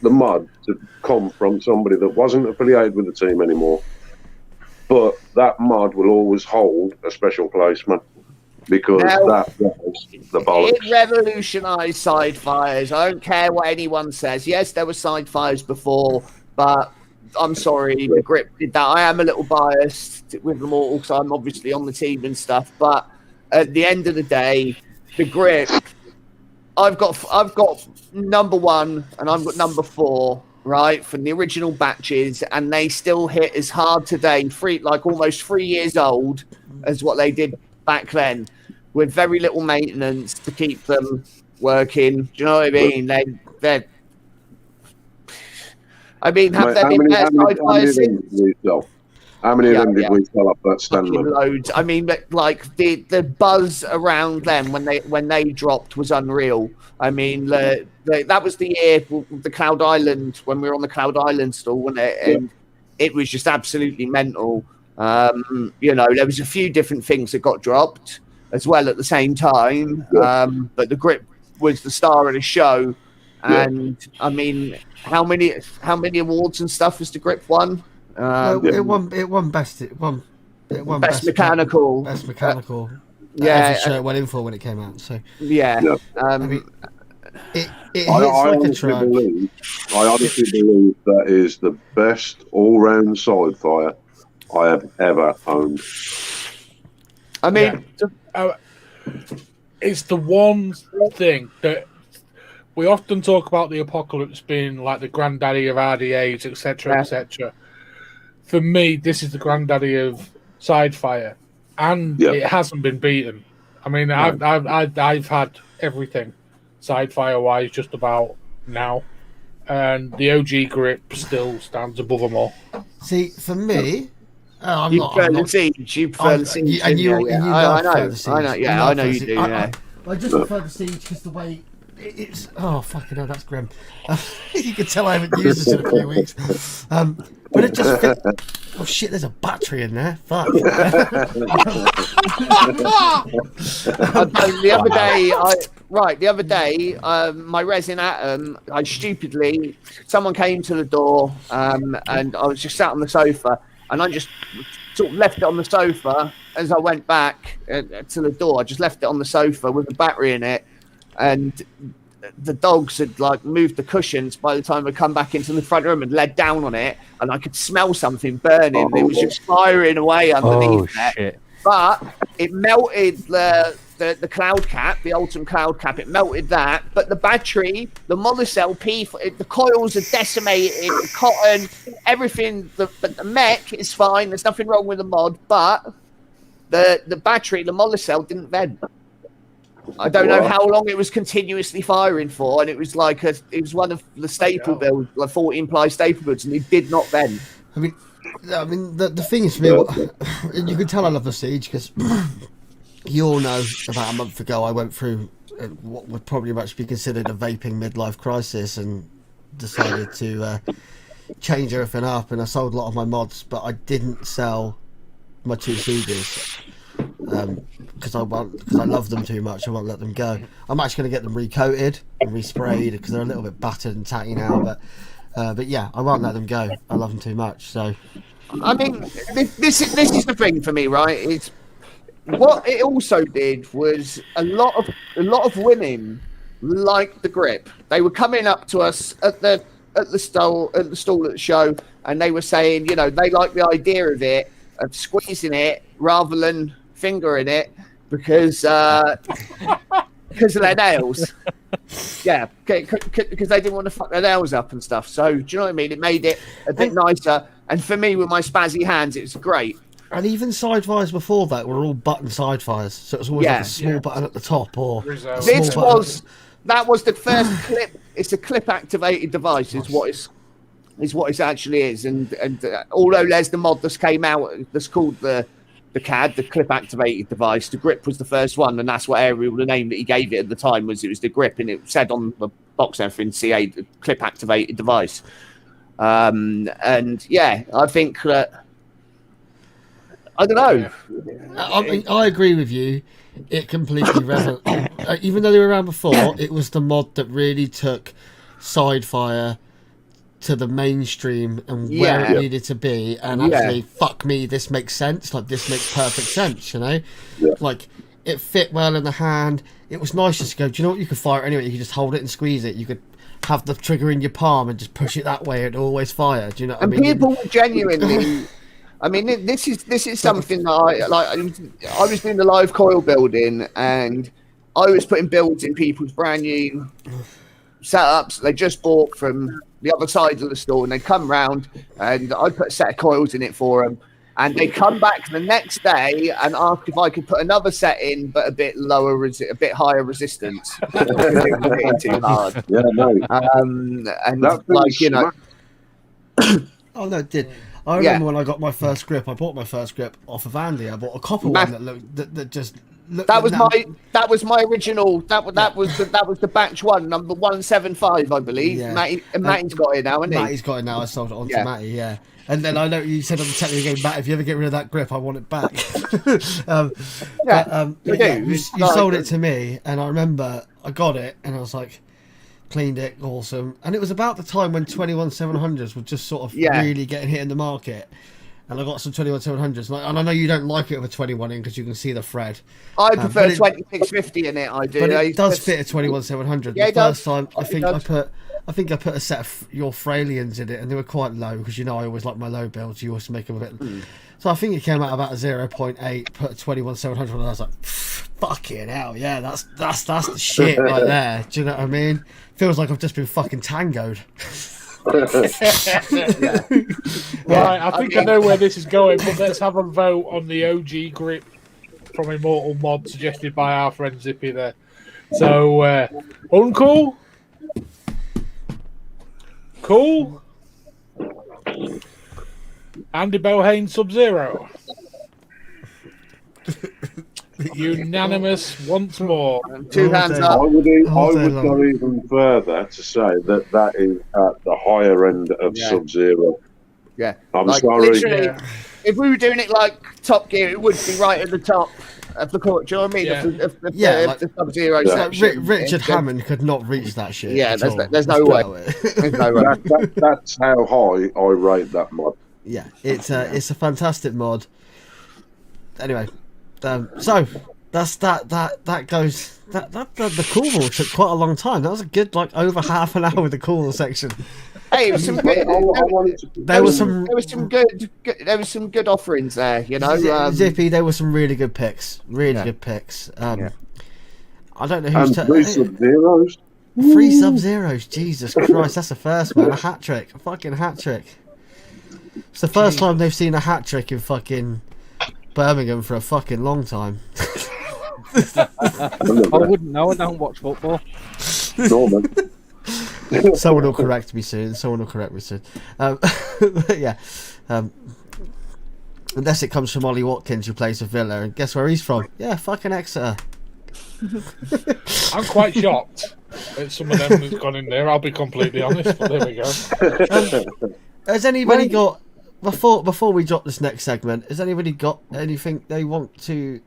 the mod to come from somebody that wasn't affiliated with the team anymore. But that mod will always hold a special placement, because that was the bollocks. It revolutionised side fires. I don't care what anyone says. Yes, there were side fires before, but I'm sorry, the grip did that. I am a little biased with them all, because I'm obviously on the team and stuff. But at the end of the day, the grip, I've got number 1 and I've got number 4, right, from the original batches, and they still hit as hard today, almost 3 years old, as what they did back then, with very little maintenance to keep them working. Do you know what I mean? Have there been better side fires since? How many of them did we sell up that stand? Fucking loads. I mean, like the buzz around them when they dropped was unreal. I mean, that was the year the Cloud Island, when we were on the Cloud Island stall, wasn't it? And it was just absolutely mental. You know, there was a few different things that got dropped as well at the same time. But the Grip was the star of the show. And I mean, how many awards and stuff has the Grip won? It won best mechanical. Best mechanical. Every show it went in for when it came out. So I mean, it hits like a truck. I honestly believe that is the best all-round side fire I have ever owned. I mean, it's the one thing that we often talk about, the Apocalypse being like the granddaddy of RDAs, etc., etc. For me, this is the granddaddy of Sidefire, and it hasn't been beaten. I mean, I've had everything Sidefire wise just about now, and the OG Grip still stands above them all. See, for me, you prefer the Siege. You prefer the Siege, and you love the Siege. I know. Yeah, I know you do. I just prefer the Siege because the way it's. Oh fucking hell, that's grim. You can tell I haven't used this in a few weeks. But it just fit. Oh shit! There's a battery in there. Fuck. The other day, my resin atom. Someone came to the door, and I was just sat on the sofa, and I just sort of left it on the sofa as I went back to the door. I just left it on the sofa with a battery in it, and the dogs had like moved the cushions by the time I come back into the front room and led down on it, and I could smell something burning. It was just firing away underneath it. Shit. But it melted the cloud cap, the Ultim cloud cap. It melted that, but the battery, the monocell the coils are decimated, the cotton, everything. But the mech is fine. There's nothing wrong with the mod, but the battery, the monocell didn't vent. I don't know how long it was continuously firing for, and it was like it was one of the staple builds, like 14-ply staple builds, and it did not vent. I mean, the thing is for me, you can tell I love the Siege because you all know about a month ago I went through what would probably much be considered a vaping midlife crisis and decided to change everything up, and I sold a lot of my mods, but I didn't sell my 2 Sieges. Because I love them too much. I won't let them go. I'm actually going to get them recoated and resprayed because they're a little bit battered and tatty now. But yeah, I won't let them go. I love them too much. So, I mean, this is the thing for me, right? It's what it also did was a lot of women liked the Grip. They were coming up to us at the stall at the show, and they were saying, you know, they like the idea of squeezing it rather than fingering it because of their nails. Yeah, because they didn't want to fuck their nails up and stuff. So do you know what I mean? It made it a bit nicer. And for me, with my spazzy hands, it was great. And even side fires before that were all button side fires, so it was always like a small button at the top or that was the first clip. It's a clip activated device. Is what it actually is. And although there's the mod that came out that's called the CAD, the clip activated device, the Grip was the first one, and that's what Ariel, the name that he gave it at the time, was the Grip, and it said on the box and everything, CA, the clip activated device. And yeah, I think that I don't know. I mean, I agree with you. It completely even though they were around before, it was the mod that really took Sidefire to the mainstream and where it needed to be, and actually, fuck me, this makes sense. Like, this makes perfect sense, you know? Yeah. Like, it fit well in the hand. It was nice just to go, do you know what? You could fire it anyway. You could just hold it and squeeze it. You could have the trigger in your palm and just push it that way. It'd always fire. Do you know what I mean? And people genuinely... I mean, this is something that I was doing the live coil building, and I was putting builds in people's brand new setups they just bought from the other side of the store, and they'd come round and I'd put a set of coils in it for them, and they'd come back the next day and ask if I could put another set in, but a bit lower, a bit higher resistance. It was getting too hard. Yeah, no. And like, you know. Oh no, it did. I remember when I got my first grip. I bought my first grip off of Andy. I bought a copper one that looked that just looked. That was my original. That was the batch one, number 175, I believe. Yeah. Matty's got it now, hasn't he? Matty's got it now. I sold it on to Matty. Yeah. And then I know you said on the technical game, Matt, if you ever get rid of that grip, I want it back. You sold it to me, and I remember I got it, and I was like, cleaned it, awesome. And it was about the time when 21-700s were just sort of really getting hit in the market. And I got some 21-700s, and I know you don't like it with a 21 in because you can see the thread. I prefer 2650 in it. I do. But it does fit a 21-700. Yeah, the first time, I think I put a set of your Fralians in it, and they were quite low because I always like my low builds. You always make them a bit. So I think it came out about a 0.8. Put a 21-700, and I was like, fucking hell, yeah, that's the shit right there. Do you know what I mean? Feels like I've just been fucking tangoed. Right, I think I know where this is going, but let's have a vote on the OG grip from Immortal Mod suggested by our friend Zippy there. So, uncool? Cool? Andy Bohane Sub-Zero? Unanimous once more. 2 hands up. I would go even further to say that is at the higher end of Sub-Zero. Yeah. I'm sorry. Literally, if we were doing it like Top Gear, it would be right at the top of the court. Do you know what I mean? The Sub-Zero section. Richard Hammond could not reach that shit. Yeah, there's no way. There's no way. That's how high I rate that mod. Yeah, it's a fantastic mod. Anyway, so that's that goes. The cool wall took quite a long time. That was a good over half an hour with the cool wall section. Hey, it was some good. There was some good offerings there. Zippy, there were some really good picks. Good picks. I don't know who's 3 Sub-Zeros. 3 Sub-Zeros. Jesus Christ, that's the first one. A hat trick. A fucking hat trick. It's the first time they've seen a hat trick in fucking Birmingham for a fucking long time. I wouldn't know. I don't watch football. Norman. Someone will correct me soon. Unless it comes from Ollie Watkins, who plays for Villa, and guess where he's from? Yeah, fucking Exeter. I'm quite shocked at some of them who's gone in there. I'll be completely honest, but there we go. Has anybody got before we drop this next segment? Has anybody got anything they want to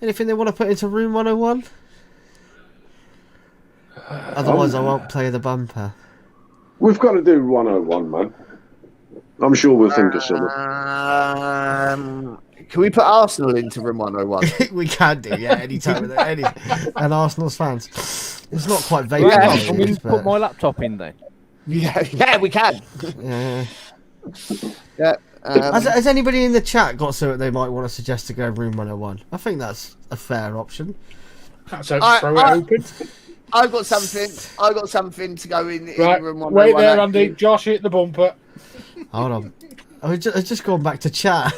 put into Room 101? Otherwise, I won't play the bumper. We've got to do 101, man. I'm sure we'll think of something. Can we put Arsenal into Room 101? We can do, yeah, anytime. And Arsenal's fans. It's not quite vague. Can we put my laptop in there? Yeah, we can. Yeah. Has anybody in the chat got something they might want to suggest to go Room 101? I think that's a fair option. So throw it open. I've got something to go in Right, Room 101. Wait there, Andy. Josh hit the bumper. Hold on. I was just going back to chat.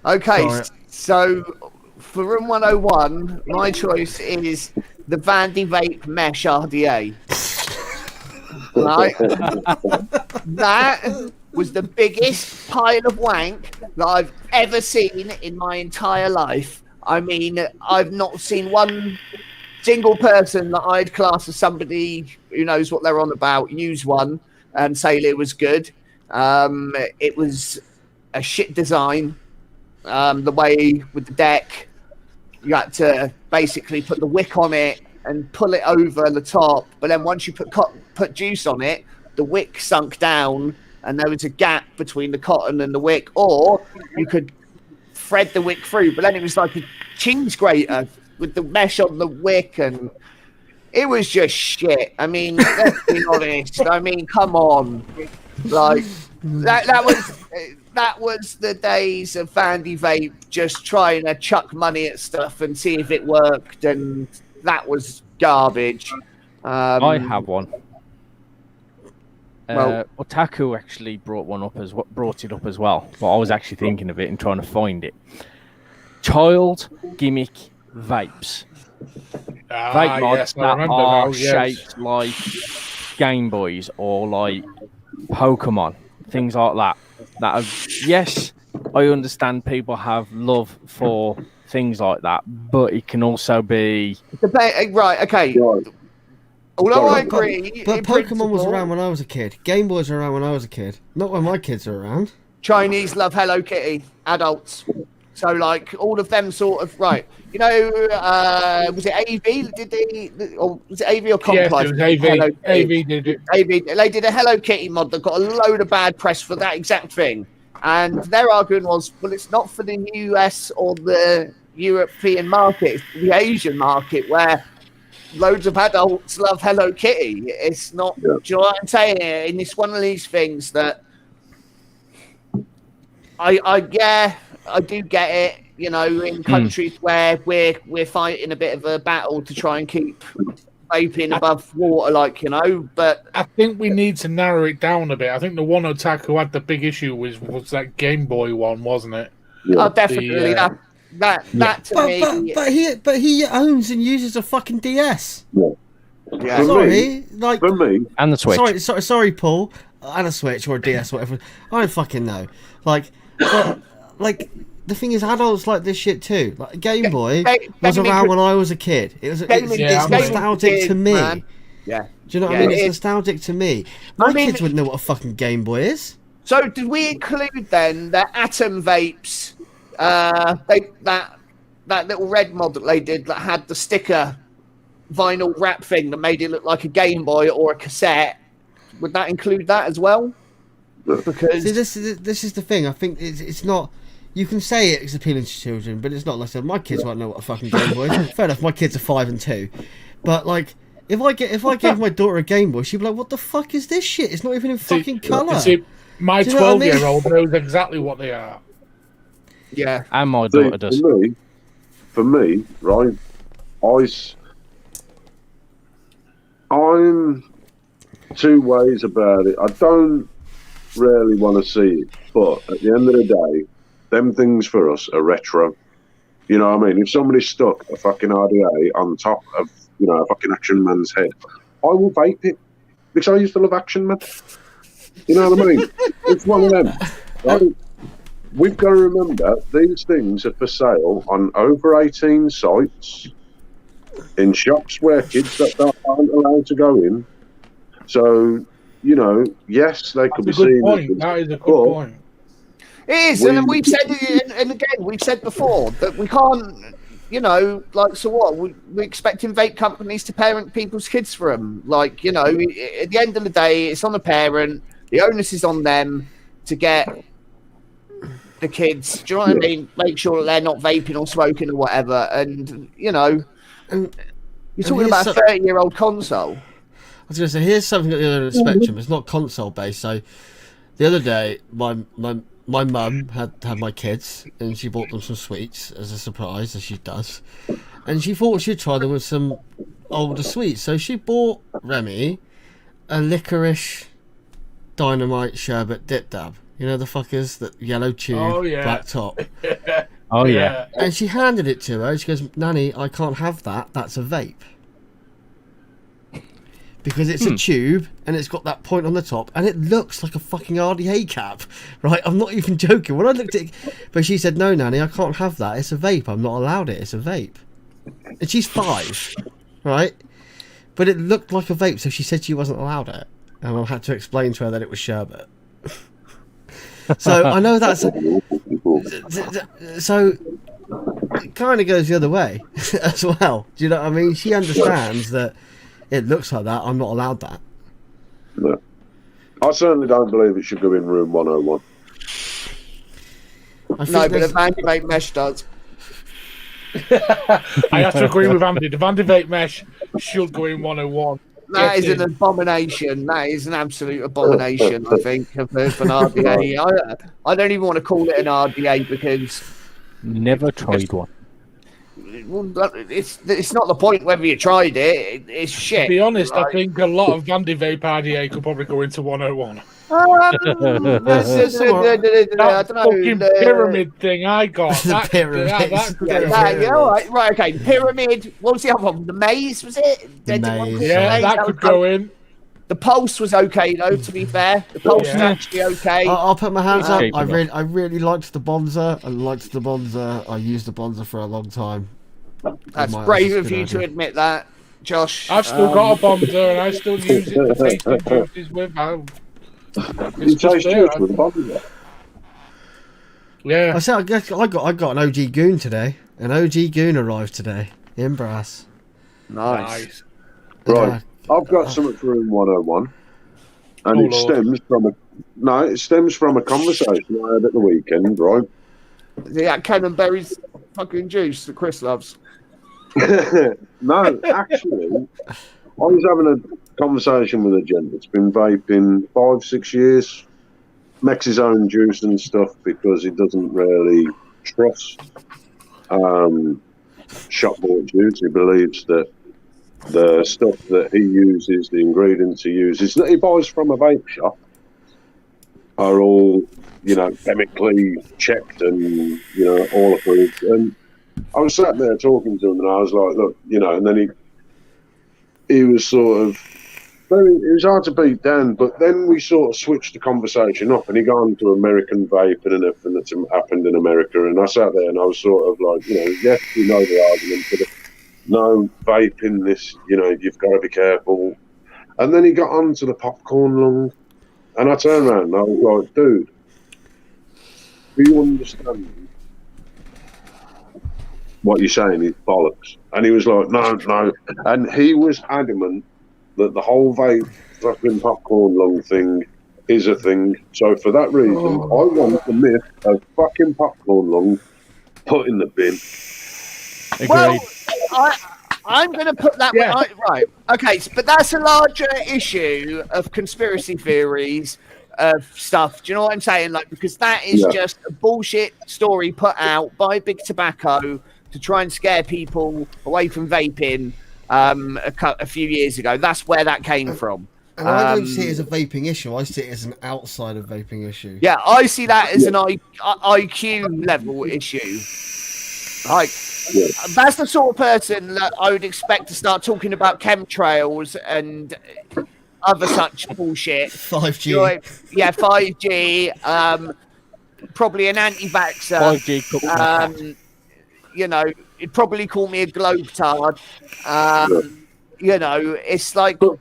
Okay, Sorry. so for Room 101, my choice is the Vandy Vape Mesh RDA. Right? That was the biggest pile of wank that I've ever seen in my entire life. I mean, I've not seen one single person that I'd class as somebody who knows what they're on about use one and say it was good. It was a shit design. The way with the deck, you had to basically put the wick on it and pull it over the top. But then once you put juice on it, the wick sunk down and there was a gap between the cotton and the wick, or you could thread the wick through. But then it was like a cheese grater with the mesh on the wick, and it was just shit. I mean, let's be honest. I mean, come on. Like, that was the days of Vandy Vape just trying to chuck money at stuff and see if it worked, and that was garbage. I have one. Otaku actually brought it up as well. But I was actually thinking of it and trying to find it. Child gimmick vapes. Vape mods yes, I that remember are now, yes. shaped like Game Boys or like Pokemon, things like that. Yes, I understand people have love for things like that, but it can also be Right, okay. Right. Although I Sorry, agree, But in Pokemon was principle, around when I was a kid. Game Boys were around when I was a kid. Not when my kids are around. Chinese love Hello Kitty, adults. So, like, all of them sort of, right. You know, was it AV? Or was it AV or Comp Yes, Life? it was AV. Hello AV Kitty. did it. AV, they did a Hello Kitty mod that got a load of bad press for that exact thing. And their argument was, well, it's not for the US or the European market, it's the Asian market where loads of adults love Hello Kitty. It's not, do you know what I'm saying? And it's one of these things that I do get it. You know, in countries where we're fighting a bit of a battle to try and keep vaping above water, like, you know. But I think we need to narrow it down a bit. I think the one Otaku had the big issue was that Game Boy one, wasn't it? oh, definitely that to me. But he owns and uses a fucking DS. Yeah. For Sorry, me, like for me, and the Switch. sorry, Paul, and a Switch or a DS, whatever. I don't fucking know. Like, but, like the thing is, adults like this shit too. Like Game Boy was around when I was a kid. It's nostalgic to me. Man. Yeah. Do you know what I mean? It's nostalgic to me. My kids wouldn't know what a fucking Game Boy is. So did we include then the Atom Vapes? That little red mod that they did that had the sticker vinyl wrap thing that made it look like a Game Boy or a cassette. Would that include that as well? Because see, this is the thing. I think it's not. You can say it's appealing to children, but it's not. Like I said, my kids won't know what a fucking Game Boy is. Fair enough, my kids are 5 and 2, but like. If I gave my daughter a Game Boy, she'd be like, "What the fuck is this shit? It's not even in fucking colour." See, my Do you know what I mean? 12-year-old knows exactly what they are. yeah, And my daughter does. For me, right, I'm two ways about it. I don't really want to see it, but at the end of the day, them things for us are retro. You know what I mean? If somebody stuck a fucking RDA on top of, you know, a fucking Action Man's head, I will vape it because I used to love Action Man. You know what I mean? It's one of them. Right? We've got to remember these things are for sale on over 18 sites, in shops where kids that aren't allowed to go in. So, you know, yes, they could be seen. That is a good point. it is. And we've said it, and again, we've said before that we can't. You know, like, so what? We're expecting vape companies to parent people's kids for them. Like, you know, at the end of the day, it's on the parent. The onus is on them to get the kids. Do you know what I mean? Make sure that they're not vaping or smoking or whatever. And, you know, you're talking about a 30-year-old console. I was going to say, here's something at the other end of the spectrum. It's not console based. So the other day, my mum had my kids, and she bought them some sweets as a surprise, as she does. And she thought she'd try them with some older sweets. So she bought Remy a licorice dynamite sherbet dip dab. You know the fuckers, that yellow tube, black top. Oh yeah. And she handed it to her, and she goes, "Nanny, I can't have that. That's a vape." Because it's a tube and it's got that point on the top and it looks like a fucking RDA cap, right? I'm not even joking. When I looked at it, but she said, "No, Nanny, I can't have that. It's a vape. I'm not allowed it. It's a vape." And she's 5, right? But it looked like a vape, so she said she wasn't allowed it. And I had to explain to her that it was sherbet. So I know that's... So it kind of goes the other way as well. Do you know what I mean? She understands that it looks like that. I'm not allowed that. No. I certainly don't believe it should go in room 101. No, but the Vape Mesh does. I have to agree with Andy. The Vape Mesh should go in 101. That is an abomination. That is an absolute abomination, I think, for an RDA. I don't even want to call it an RDA because... Never tried one. it's not the point whether you tried it. It's shit. To be honest, I right? think a lot of Vandy Vape RDA could probably go into 101. I That don't know. fucking pyramid thing I got. The that, pyramid. that could Yeah, go. yeah, all right, okay. Pyramid. What was the other one? The maze, was it? The Did one maze. call it Yeah, maze? that was could go in. The pulse was okay though. To be fair, the pulse was Yeah. actually okay. I'll put my hands up. Keep I it really liked the Bonza. I used the Bonza for a long time. That's That's brave a of good you to idea. admit that, Josh. I've still got a Bonza and I still use it for tasting juices with. You It's just taste there. juice with a bottle. Yeah. I said I got an OG Goon today. An OG Goon arrived today in Brass. Nice. Right. I've got something for Room 101. And Oh, it Lord. stems from a conversation I had at the weekend, right? Yeah, Cannonberry's fucking juice that Chris loves. No, actually, I was having a conversation with a gent that's been vaping 5-6 years, makes his own juice and stuff because he doesn't really trust shop bought juice. He believes that the stuff that he uses, the ingredients he uses, that he buys from a vape shop, are all, chemically checked and, all approved. And I was sat there talking to him, and I was like, look, and then he was sort of, it was hard to beat down, but then we sort of switched the conversation up, and he got on to American vaping and everything that's happened in America, and I sat there and I was sort of like, yes, you know the argument, but no vaping this, you've got to be careful. And then he got on to the popcorn lung, and I turned around and I was like, dude, do you understand what you're saying is bollocks? And he was like, no. And he was adamant that the whole vape fucking popcorn lung thing is a thing. So for that reason, I want the myth of fucking popcorn lung put in the bin. Agreed. Well, I'm going to put that Yeah. right. Okay, but that's a larger issue of conspiracy theories of stuff. Do you know what I'm saying? Like, because that is just a bullshit story put out by Big Tobacco to try and scare people away from vaping a few years ago. That's where that came from. And I don't see it as a vaping issue. I see it as an outside of vaping issue. Yeah, I see that as an IQ level issue. Like, that's the sort of person that I would expect to start talking about chemtrails and other such bullshit. 5G. 5G. Probably an anti-vaxxer. 5G cooked He'd probably call me a globetard. It's like, do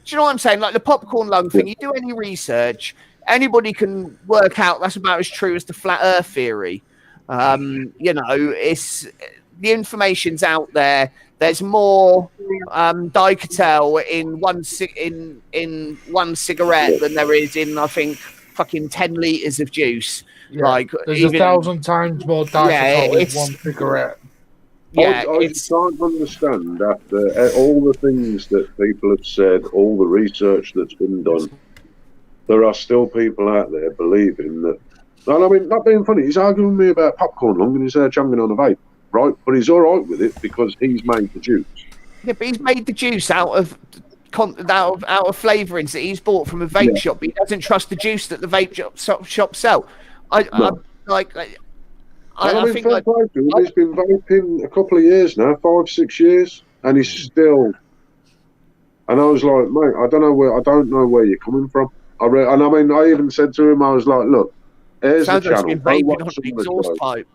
you know what I'm saying? Like the popcorn lung thing, you do any research, anybody can work out that's about as true as the flat earth theory. It's the information's out there. There's more Dicotel in one cigarette than there is in, I think, fucking 10 litres of juice. Yeah. Like, There's 1,000 times more Dicotel in one cigarette. Yeah, I can't understand after all the things that people have said, all the research that's been done, there are still people out there believing that. And I mean, not being funny, he's arguing with me about popcorn lung and he's there chunking on a vape, right? But he's all right with it because he's made the juice. Yeah, but he's made the juice out of flavourings that he's bought from a vape shop. But he doesn't trust the juice that the vape shop sell. I think he's been vaping a couple of years now, 5-6 years, and he's still. And I was like, mate, I don't know where you're coming from. I even said to him, I was like, look, here's the channel. Like vaping on an exhaust pipe.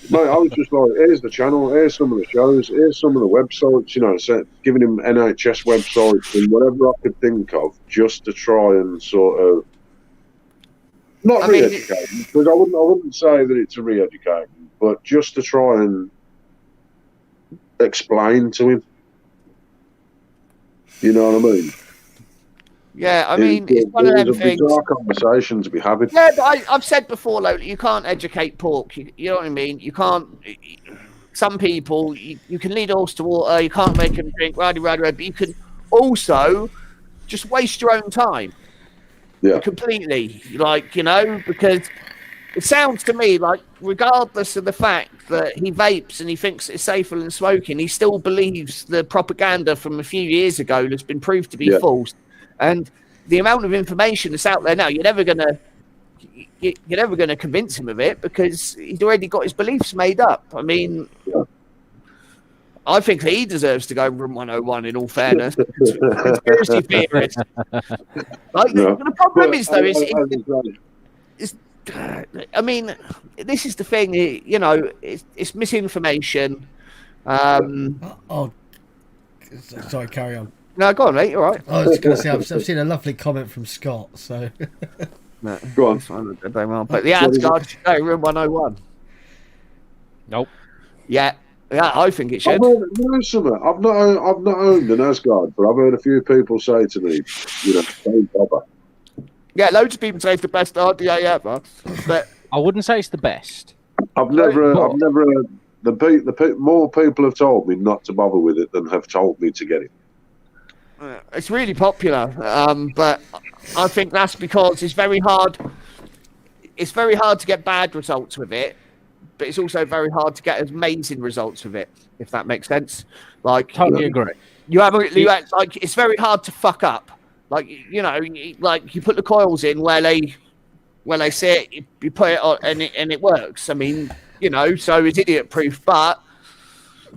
Mate, I was just like, here's the channel, here's some of the shows, here's some of the websites, giving him NHS websites and whatever I could think of, just to try and sort of not re-educate him, because I wouldn't say that it's a re-educating, but just to try and explain to him. You know what I mean? Yeah, I mean, it's one of them things. It's a conversation to be having. Yeah, but I've said before, like, you can't educate pork. You know what I mean? You can't. Some people, you can lead a horse to water. You can't make them drink. But you can also just waste your own time. Yeah. Completely, because It sounds to me like, regardless of the fact that he vapes and he thinks it's safer than smoking, he still believes the propaganda from a few years ago that's been proved to be false. And the amount of information that's out there now, you're never gonna convince him of it because he's already got his beliefs made up. I mean, I think he deserves to go room 101. In all fairness, conspiracy theorist. The problem is though, I mean, this is the thing. You know, it's misinformation. Sorry, carry on. No, go on, mate. You're right. I was going to say I've seen a lovely comment from Scott. So no, go on. But the Asgard should go room 101. Nope. Yeah, I think it should. I've not owned an Asgard, but I've heard a few people say to me, you know, don't bother. Yeah, loads of people say it's the best RDA ever, but I wouldn't say it's the best. I've never. More people have told me not to bother with it than have told me to get it. It's really popular, but I think that's because it's very hard. It's very hard to get bad results with it, but it's also very hard to get amazing results with it. If that makes sense, like Totally agree. Like it's very hard to fuck up. Like like you put the coils in where they say it, you put it on and it works. I mean, so it's idiot proof, but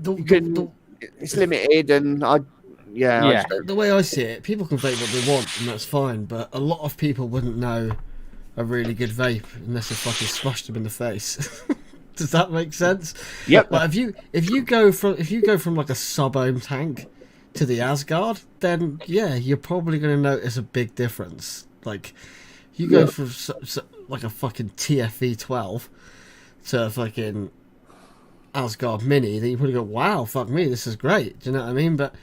it's limited, and the way I see it, people can vape what they want, and that's fine. But a lot of people wouldn't know a really good vape unless they fucking smashed them in the face. Does that make sense? Yep. But if you go from like a sub-ohm tank to the Asgard, then you're probably going to notice a big difference. Like you go from like a fucking TFV 12 to a fucking Asgard Mini, then you probably go, wow, fuck me, this is great. Do you know what I mean? But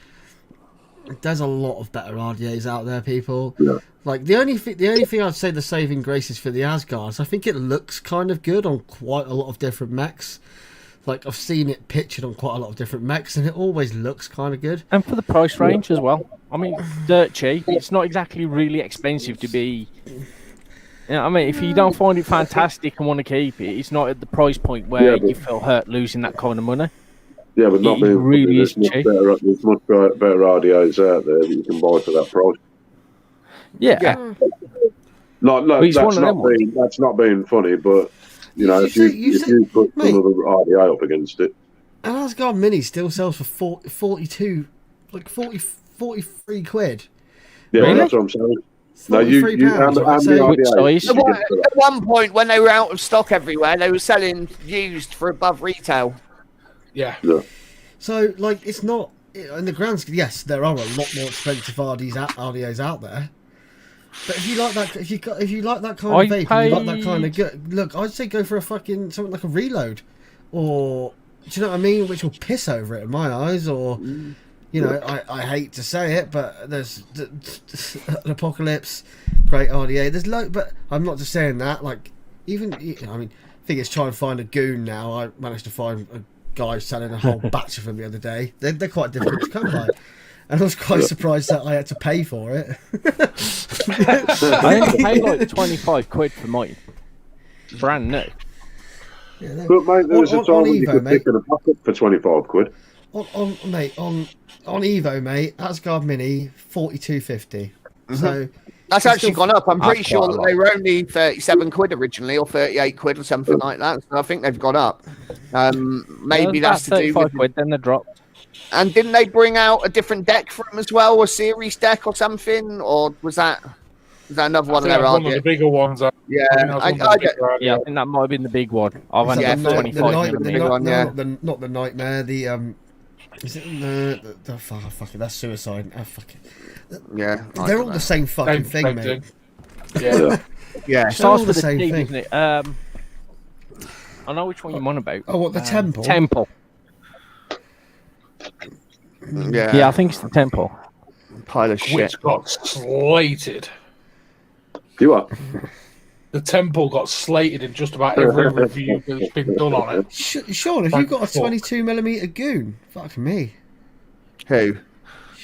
there's a lot of better RDAs out there, people. Yeah. Like the only thing I'd say the saving grace is for the Asgards. I think it looks kind of good on quite a lot of different mechs. Like I've seen it pictured on quite a lot of different mechs, and it always looks kind of good. And for the price range as well. I mean, dirt cheap. It's not exactly really expensive to be. I mean, if you don't find it fantastic and want to keep it, it's not at the price point where you feel hurt losing that kind of money. Yeah, but not being really there's much better RDAs out there that you can buy for that price. Yeah. That's not being funny, but if you put another RDA up against it. An Asgard Mini still sells for 43 quid. Yeah, really? That's what I'm saying. No, at one point when they were out of stock everywhere, they were selling used for above retail. Yeah. So it's not in the grand scheme. Yes, there are a lot more expensive RDAs out there. But if you like that, if you like that kind of vape, and you like that kind of look, I'd say go for a fucking something like a Reload, or do you know what I mean? Which will piss over it in my eyes, or I hate to say it, but there's an Apocalypse, great RDA. There's but I'm not just saying that. Like I think it's trying to find a goon now. I managed to find a guy selling a whole batch of them the other day. They're quite difficult to come by. And I was quite surprised that I had to pay for it. I only paid like 25 quid for mine. Brand new. Yeah, but mate, there was a time when you could pick in a bucket for 25 quid. On Evo, mate, Asgard Mini, 42.50. So that's actually gone up. I'm pretty sure that they were only 37 quid originally, or 38 quid or something like that. So I think they've gone up. Maybe that's to do with quid, then they dropped. And didn't they bring out a different deck for them as well, a series deck or something? Or was that another one of their one of the bigger ones? Yeah, I think that might have been the big one. I've only got 25. Not the Nightmare. Is it the fuck it? That's Suicide. Oh, fuck it. Yeah, they're all the same fucking thing, mate. Yeah, yeah. It starts with the same thing, isn't it? I know which one you're on about. Oh, what, the Temple? Temple. Yeah, I think it's the Temple. Pile of shit. Which got slated. You are. The Temple got slated in just about every review that's been done on it. Sean, have you got a 22mm goon? Fuck me. Who?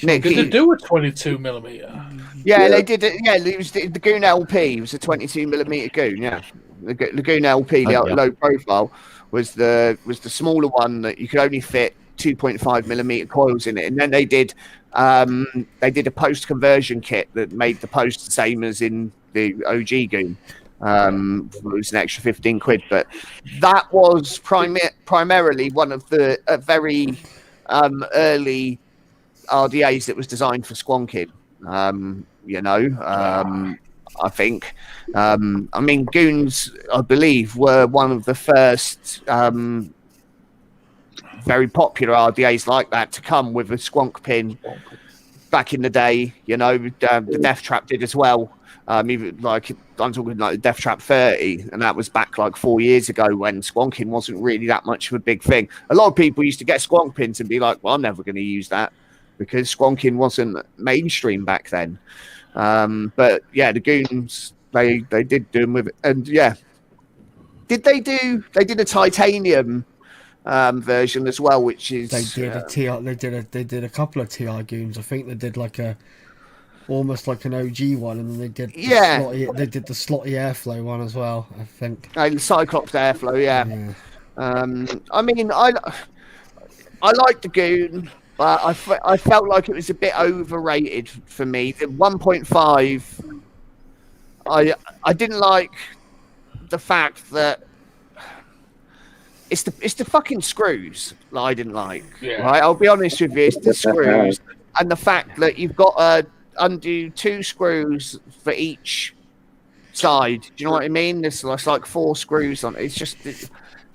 Nick, Did they do a 22mm? yeah, they did it. Yeah, it was the Goon LP. It was a 22mm Goon. Yeah, the Goon LP, the low profile, was the smaller one that you could only fit 2.5mm coils in it. And then they did a post conversion kit that made the post the same as in the OG Goon. It was an extra 15 quid, but that was primarily one of the very early RDAs that was designed for squonking. I think. I mean, Goons, I believe, were one of the first very popular RDAs like that to come with a squonk pin back in the day. The Death Trap did as well. Even like I'm talking like the Death Trap 30, and that was back like 4 years ago when squonking wasn't really that much of a big thing. A lot of people used to get squonk pins and be like, "Well, I'm never going to use that," because squonking wasn't mainstream back then. But yeah, the Goons they did do them with it, and yeah, they did a titanium version as well, which is They did a TI. They did a couple of TI Goons. I think they did like almost like an OG one, and then they did they did the slotty airflow one as well. I think the Cyclops airflow. Yeah. I mean, I like the Goon, but I felt like it was a bit overrated for me. The 1.5, I didn't like the fact that it's the fucking screws that I didn't like. Yeah. Right, I'll be honest with you, it's the screws and the fact that you've got to undo 2 screws for each side. Do you know what I mean? There's like 4 screws on it. It's just a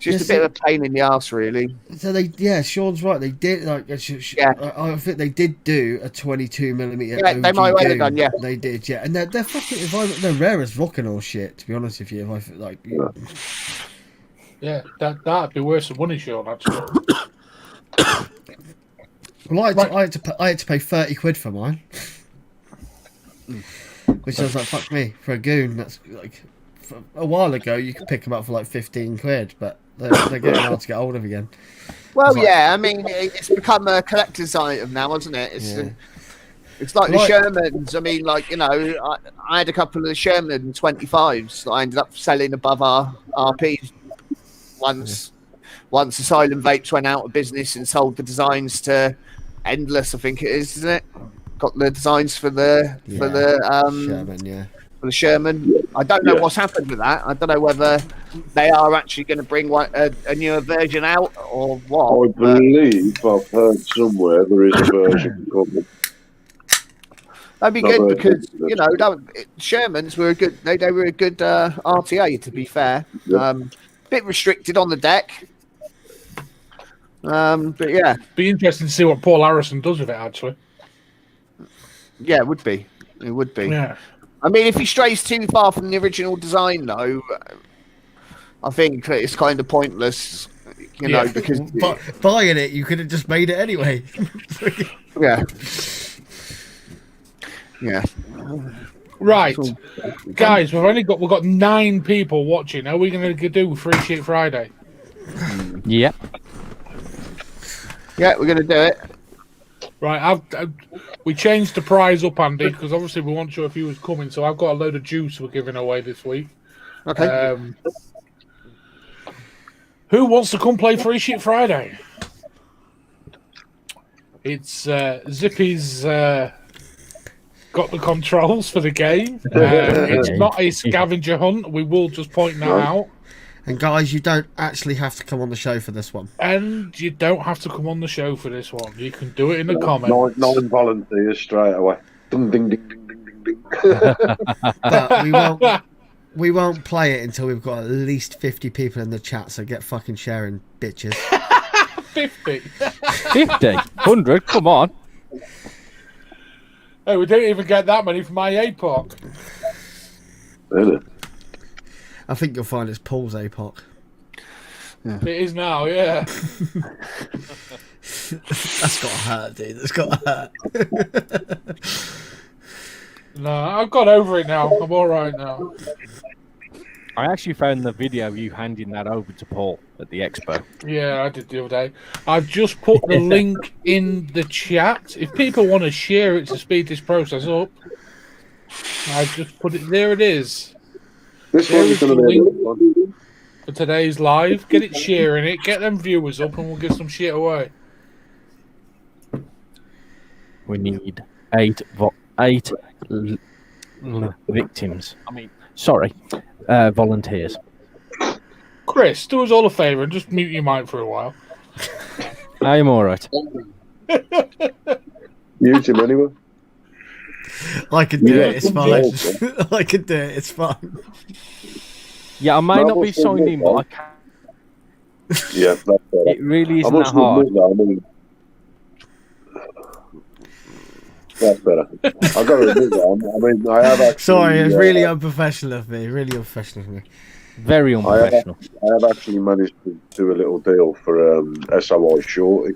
bit of a pain in the arse, really. So Sean's right. They did like. I think they did do a 22mm. Yeah, they might well have done. Yeah, they did. Yeah, and they're fucking. They're rare as rocking all shit. To be honest with you, if I like. Yeah, that'd be worse than money, Sean. Actually. Well, I had to pay 30 quid for mine. Which I was like, fuck me, for a Goon. That's like a while ago you could pick them up for like 15 quid, but they're getting hard to get hold of again. Well, I mean, it's become a collector's item now, hasn't it? It's like the Shermans. I mean, like, I had a couple of the Sherman 25s that I ended up selling above our RP once Asylum Vapes went out of business and sold the designs to Endless, I think it is, isn't it? Got the designs for the Sherman, for the Sherman. I don't know what's happened with that. I don't know whether they are actually going to bring a newer version out or what. I believe I've heard somewhere there is a version coming. That'd be good because Shermans were a good. They were a good RTA, to be fair. Bit restricted on the deck. But yeah, be interesting to see what Paul Harrison does with it. Actually, yeah, it would be. It would be. Yeah. I mean, if he strays too far from the original design, though, I think it's kind of pointless. Because buying it, you could have just made it anyway. Yeah. Yeah. Right, guys, we've got 9 people watching. How are we going to do Free Shit Friday? Yep. Yeah, we're going to do it. Right, we changed the prize up, Andy, because obviously we want to show if he was coming. So I've got a load of juice we're giving away this week. Okay. Who wants to come play Free Shit Friday? It's Zippy's got the controls for the game. It's not a scavenger hunt. We will just point that out. And guys, you don't actually have to come on the show for this one. And you don't have to come on the show for this one. You can do it in the comments. 9 volunteers straight away. Ding, ding, ding, ding, ding, ding. But we won't play it until we've got at least 50 people in the chat, so get fucking sharing, bitches. 50? 50? 100? Come on. Hey, we didn't even get that many from my APOC. Really? I think you'll find it's Paul's APOC. Yeah. It is now, yeah. That's got to hurt, dude. That's got to hurt. No, I've got over it now. I'm all right now. I actually found the video of you handing that over to Paul at the expo. Yeah, I did the other day. I've just put the link in the chat. If people want to share it to speed this process up, I just put it there. It is. This There one's is going the to be a link little fun. for today's live. Get it sharing it. Get them viewers up, and we'll give some shit away. We need eight victims. I mean, sorry, volunteers. Chris, do us all a favour and just mute your mic for a while. I'm all right. Use him anyway. I can do Yeah, it. It's fine. I can do it. It's fine. Yeah, I may No, not be what's the signed in, but I name? can. Yeah, that's better. It really I isn't that must hard. admit that, I mean, that's better. I've got to admit that. I mean, I have actually. Sorry, it's really unprofessional of me. Really unprofessional of me. Very unprofessional. I have actually managed to do a little deal for SOI Shorty,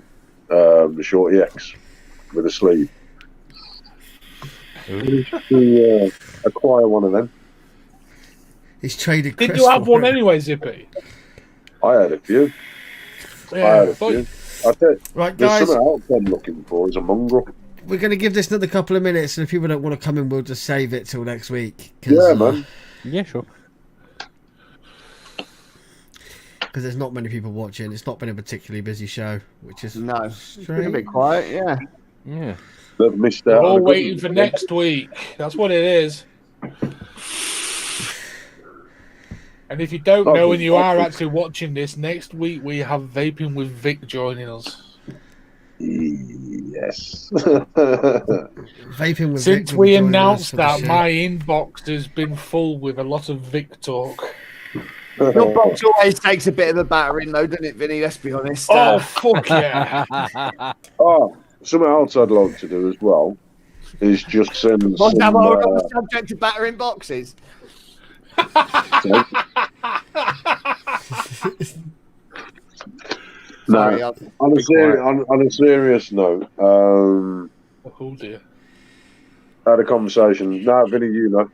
the Shorty X with a sleeve. To acquire one of them. He's traded. Did Chris you have for one it. anyway, Zippy? I had a few. I Yeah. had a few. I think Right, there's guys, something else I'm looking for. Is a mongrel. we're going to give this another couple of minutes, and if people don't want to come in, we'll just save it till next week. 'Cause, Yeah, man. Yeah, sure. Because there's not many people watching. It's not been a particularly busy show, which is No, it's been a strange. bit quiet. Yeah. Yeah. They've missed We're out. on all a good waiting one. for next week. That's what it is. And if you don't know and you are actually watching this, next week we have Vaping with Vic joining us. Yes. Vaping with Since Vic will we be joining us announced for the that, show. my inbox has been full with a lot of Vic talk. Your box always takes a bit of a battering, though, doesn't it, Vinny? Let's be honest. Oh, fuck yeah. Oh, something else I'd like to do as well is just send some. What's that while we're on the subject of battering boxes? Sorry, No, on a serious note, Oh, dear. I had a conversation. No, Vinny, you know.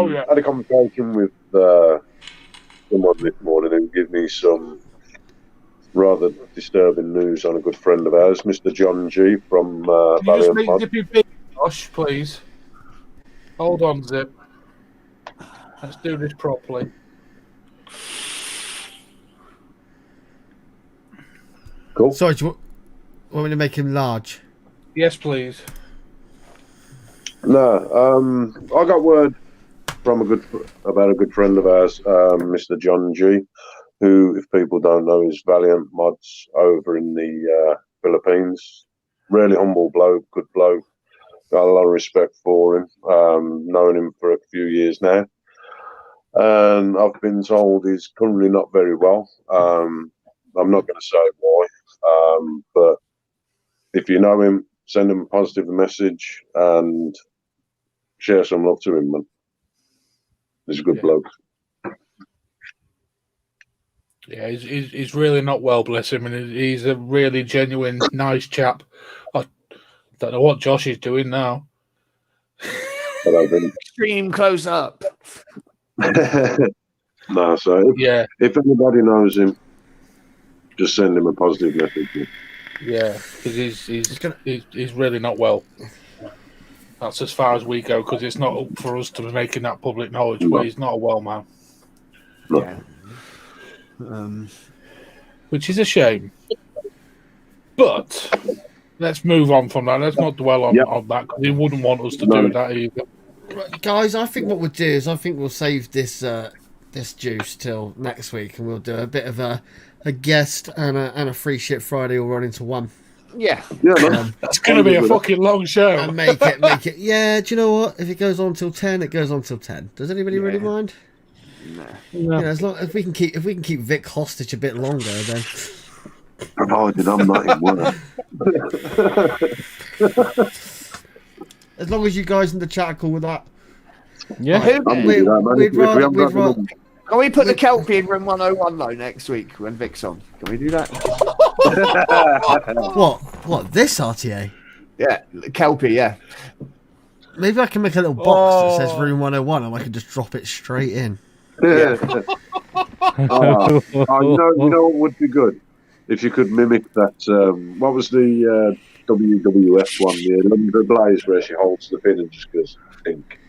Yeah. Had a conversation with someone this morning who gave me some rather disturbing news on a good friend of ours, Mr. John G from Can you just Valiant make Mod. Zippy big, Josh, please? Hold on, Zip. Let's do this properly. Cool. Sorry, do you want me to make him large? Yes, please. No, I got word from about a good friend of ours, Mr. John G, who, if people don't know, is Valiant Mods over in the Philippines. Really humble bloke, good bloke. Got a lot of respect for him. Known him for a few years now, and I've been told he's currently not very well. I'm not going to say why, but if you know him, send him a positive message and share some love to him, man. He's a good bloke. Yeah, he's really not well, bless him, and he's a really genuine, nice chap. I don't know what Josh is doing now. But I think extreme close up. no, so Yeah, if anybody knows him, just send him a positive message. yeah, because he's really not well. That's as far as we go, because it's not up for us to be making that public knowledge. But he's not a well man, Yeah. which is a shame. But let's move on from that. Let's not dwell on that, because he wouldn't want us to do that either. Right, guys, I think what we'll do is we'll save this this juice till next week, and we'll do a bit of a guest and a free shit Friday all run into one. Yeah. Yeah, man. It's going to be a fucking long show. And make it. Yeah, do you know what? If it goes on till 10, it goes on till 10. Does anybody really mind? No. You know, as long if we can keep Vic hostage a bit longer, then Provided I'm not in work. as long as you guys in the chat are cool with that. Yeah. I'm with that, man. If we haven't got them- Can we put the Kelpie in room 101 though next week when Vic's on? Can we do that? What? This RTA? Yeah, Kelpie. Yeah. Maybe I can make a little box that says room 101, and I can just drop it straight in. You know what would be good if you could mimic that. What was the WWF one? The London Blaze, where she holds the pin and just goes pink.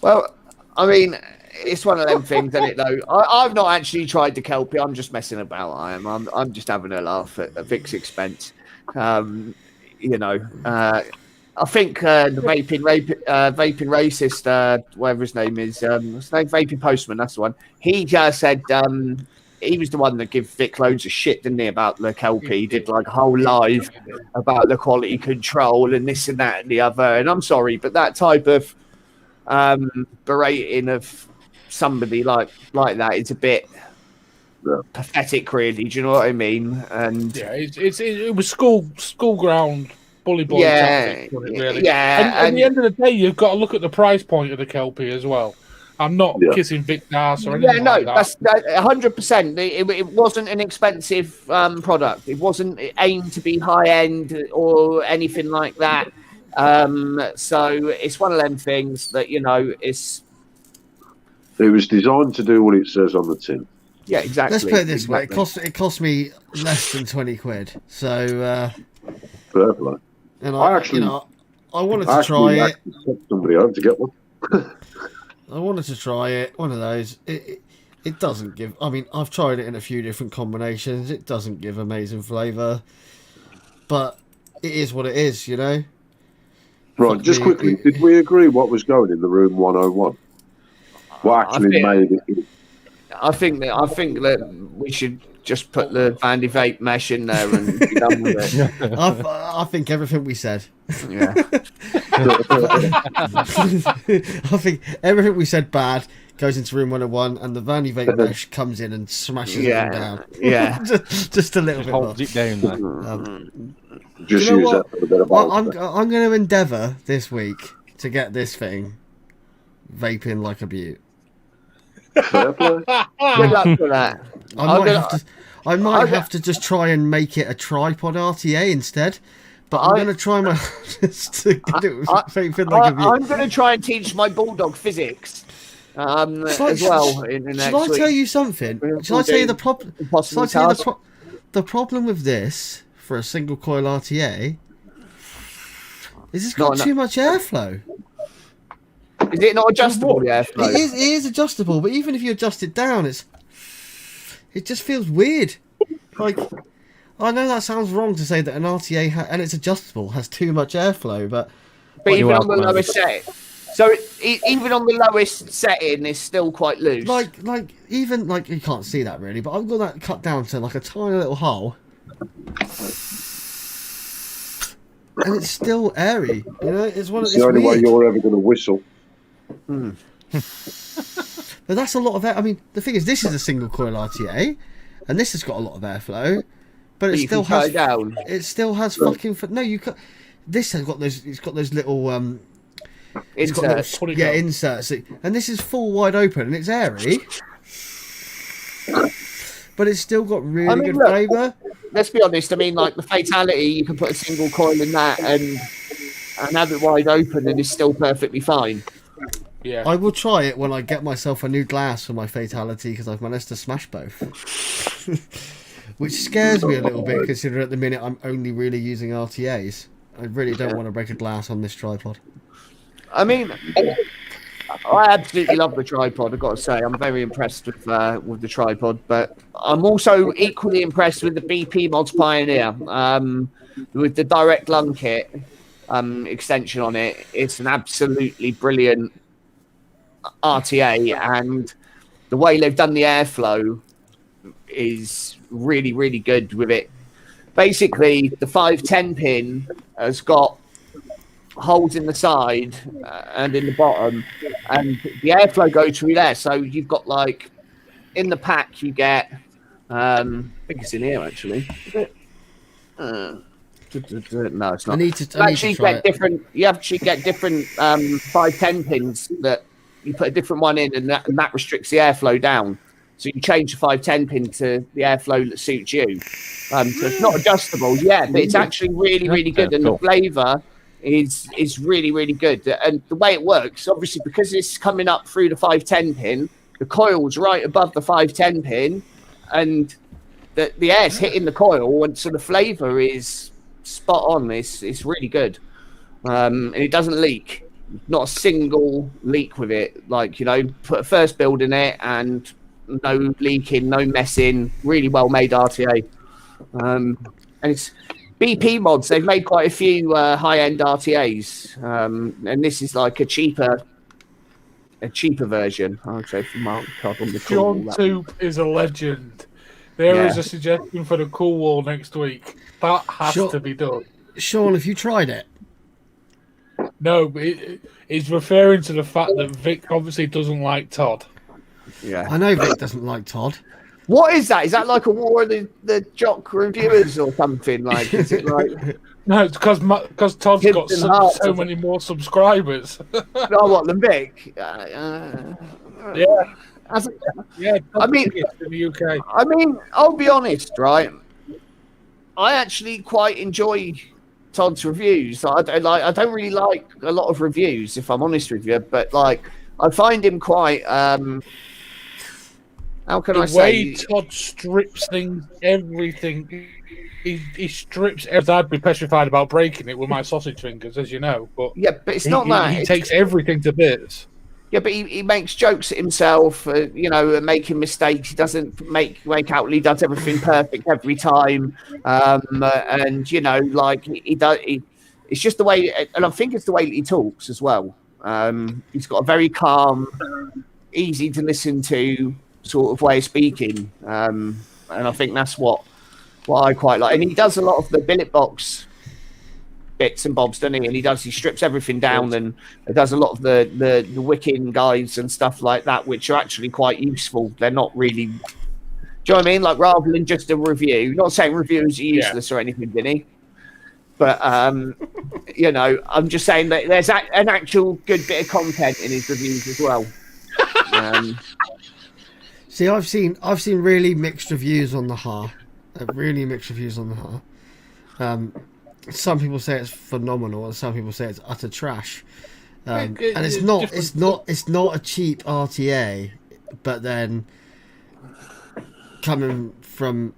Well, I mean, it's one of them things, isn't it? Though I've not actually tried the Kelpie. I'm just messing about. I'm just having a laugh at Vic's expense. You know, I think the vaping racist, whatever his name is, what's his name? Vaping Postman. That's the one. He said he was the one that gave Vic loads of shit, didn't he, about the Kelpie? He did like a whole live about the quality control and this and that and the other. And I'm sorry, but that type of berating of somebody like that is a bit pathetic, really. Do you know what I mean? And yeah, it was school ground bully boy tactic, really. Yeah, and at the end of the day, you've got to look at the price point of the Kelpie as well. I'm not kissing Vic ass or anything like that. That's 100%. It wasn't an expensive product. It wasn't aimed to be high end or anything like that. So it's one of them things that, you know, it was designed to do what it says on the tin. Yeah, exactly. Let's put it this way: it cost me less than 20 quid. So fair play. And I actually, I wanted to try it. Set somebody home to get one. I wanted to try it. One of those. It doesn't give. I mean, I've tried it in a few different combinations. It doesn't give amazing flavour, but it is what it is, you know. Right. Just quickly, did we agree what was going in the room 101? What actually made it? I think that we should just put the Vandy Vape mesh in there and be done with it. I think everything we said. Yeah. I think everything we said bad goes into room 101, and the Vandy Vape mesh comes in and smashes it down. Yeah. just a little bit Holds more. it down there. Just you know use what? that for a bit of I'm going to endeavour this week to get this thing vaping like a beaut. Fair play. Good luck for that. I might have to just try and make it a tripod RTA instead. But I'm going to try my hardest to get it vaping like a beaut. I'm going to try and teach my bulldog physics as well in the next week. Shall I tell you something? Shall I tell you the problem? The problem with this for a single coil RTA is it's got too much airflow. Is it not adjustable, the airflow? It is adjustable, but even if you adjust it down, it just feels weird. Like, I know that sounds wrong to say that an RTA and it's adjustable has too much airflow, but even on the lowest setting, even on the lowest setting, it's still quite loose. Even you can't see that really, but I've got that cut down to like a tiny little hole, and it's still airy. You know, it's the only way you're ever going to whistle. But that's a lot of air. I mean, the thing is, this is a single coil RTA, and this has got a lot of airflow, but it still has. It still has fucking. No, you can. This has got those. It's got those little inserts. Inserts, and this is full wide open, and it's airy, but it's still got really good flavour. Let's be honest. I mean, like the Fatality, you can put a single coil in that and have it wide open, and it's still perfectly fine. Yeah, I will try it when I get myself a new glass for my Fatality because I've managed to smash both, which scares me a little bit considering at the minute I'm only really using RTAs. I really don't want to break a glass on this tripod. I mean, I absolutely love the tripod. I've got to say, I'm very impressed with the tripod, but I'm also equally impressed with the BP Mods Pioneer with the direct lung kit extension on it. It's an absolutely brilliant RTA, and the way they've done the airflow is really, really good with it. Basically, the 510 pin has got holes in the side and in the bottom, and the airflow goes through there. So you've got in the pack you get I think it's in here actually. No, it's not. You actually get different 510 pins that you put a different one in, and that restricts the airflow down. So you change the 510 pin to the airflow that suits you. So it's not adjustable, but it's actually really, really good. And the flavour is really, really good. And the way it works, obviously, because it's coming up through the 510 pin, the coil's right above the 510 pin, and the air's hitting the coil, and so the flavour is spot on. It's really good, and it doesn't leak. Not a single leak with it. Like, you know, put a first build in it, and no leaking, no messing. Really well made RTA, and it's BP mods. They've made quite a few high end RTAs, and this is like a cheaper version. I'll say for Mark Todd on the John Toop is a legend. There is a suggestion for the cool wall next week. That has to be done. Sean, have you tried it? No, it's referring to the fact that Vic obviously doesn't like Todd. Yeah, I know Vic doesn't like Todd. What is that? Is that like a war of the jock reviewers or something? Like, is it like? No, it's because Todd's got so many more subscribers. Oh, what, than Vic? Yeah. I mean, in the UK. I mean, I'll be honest, right? I actually quite enjoy Todd's reviews. I don't really like a lot of reviews, if I'm honest with you. But like, I find him quite. How can I say? The way Todd strips things, everything. He strips. I'd be petrified about breaking it with my sausage fingers, as you know. But yeah, but it's not that he takes everything to bits. Yeah, but he makes jokes at himself, you know, making mistakes. He doesn't make out he does everything perfect every time, and you know, like he does. It's just the way, and I think it's the way that he talks as well. He's got a very calm, easy to listen to sort of way of speaking, and I think that's what I quite like. And he does a lot of the billet box bits and bobs, doesn't he? And he strips everything down, and does a lot of the wicking guides and stuff like that, which are actually quite useful. They're not really, do you know what I mean? Like, rather than just a review, not saying reviews are useless or anything, Vinny, but you know, I'm just saying that there's an actual good bit of content in his reviews as well. See, I've seen really mixed reviews on the Ha. Some people say it's phenomenal, and some people say it's utter trash. And it's not a cheap RTA, but then coming from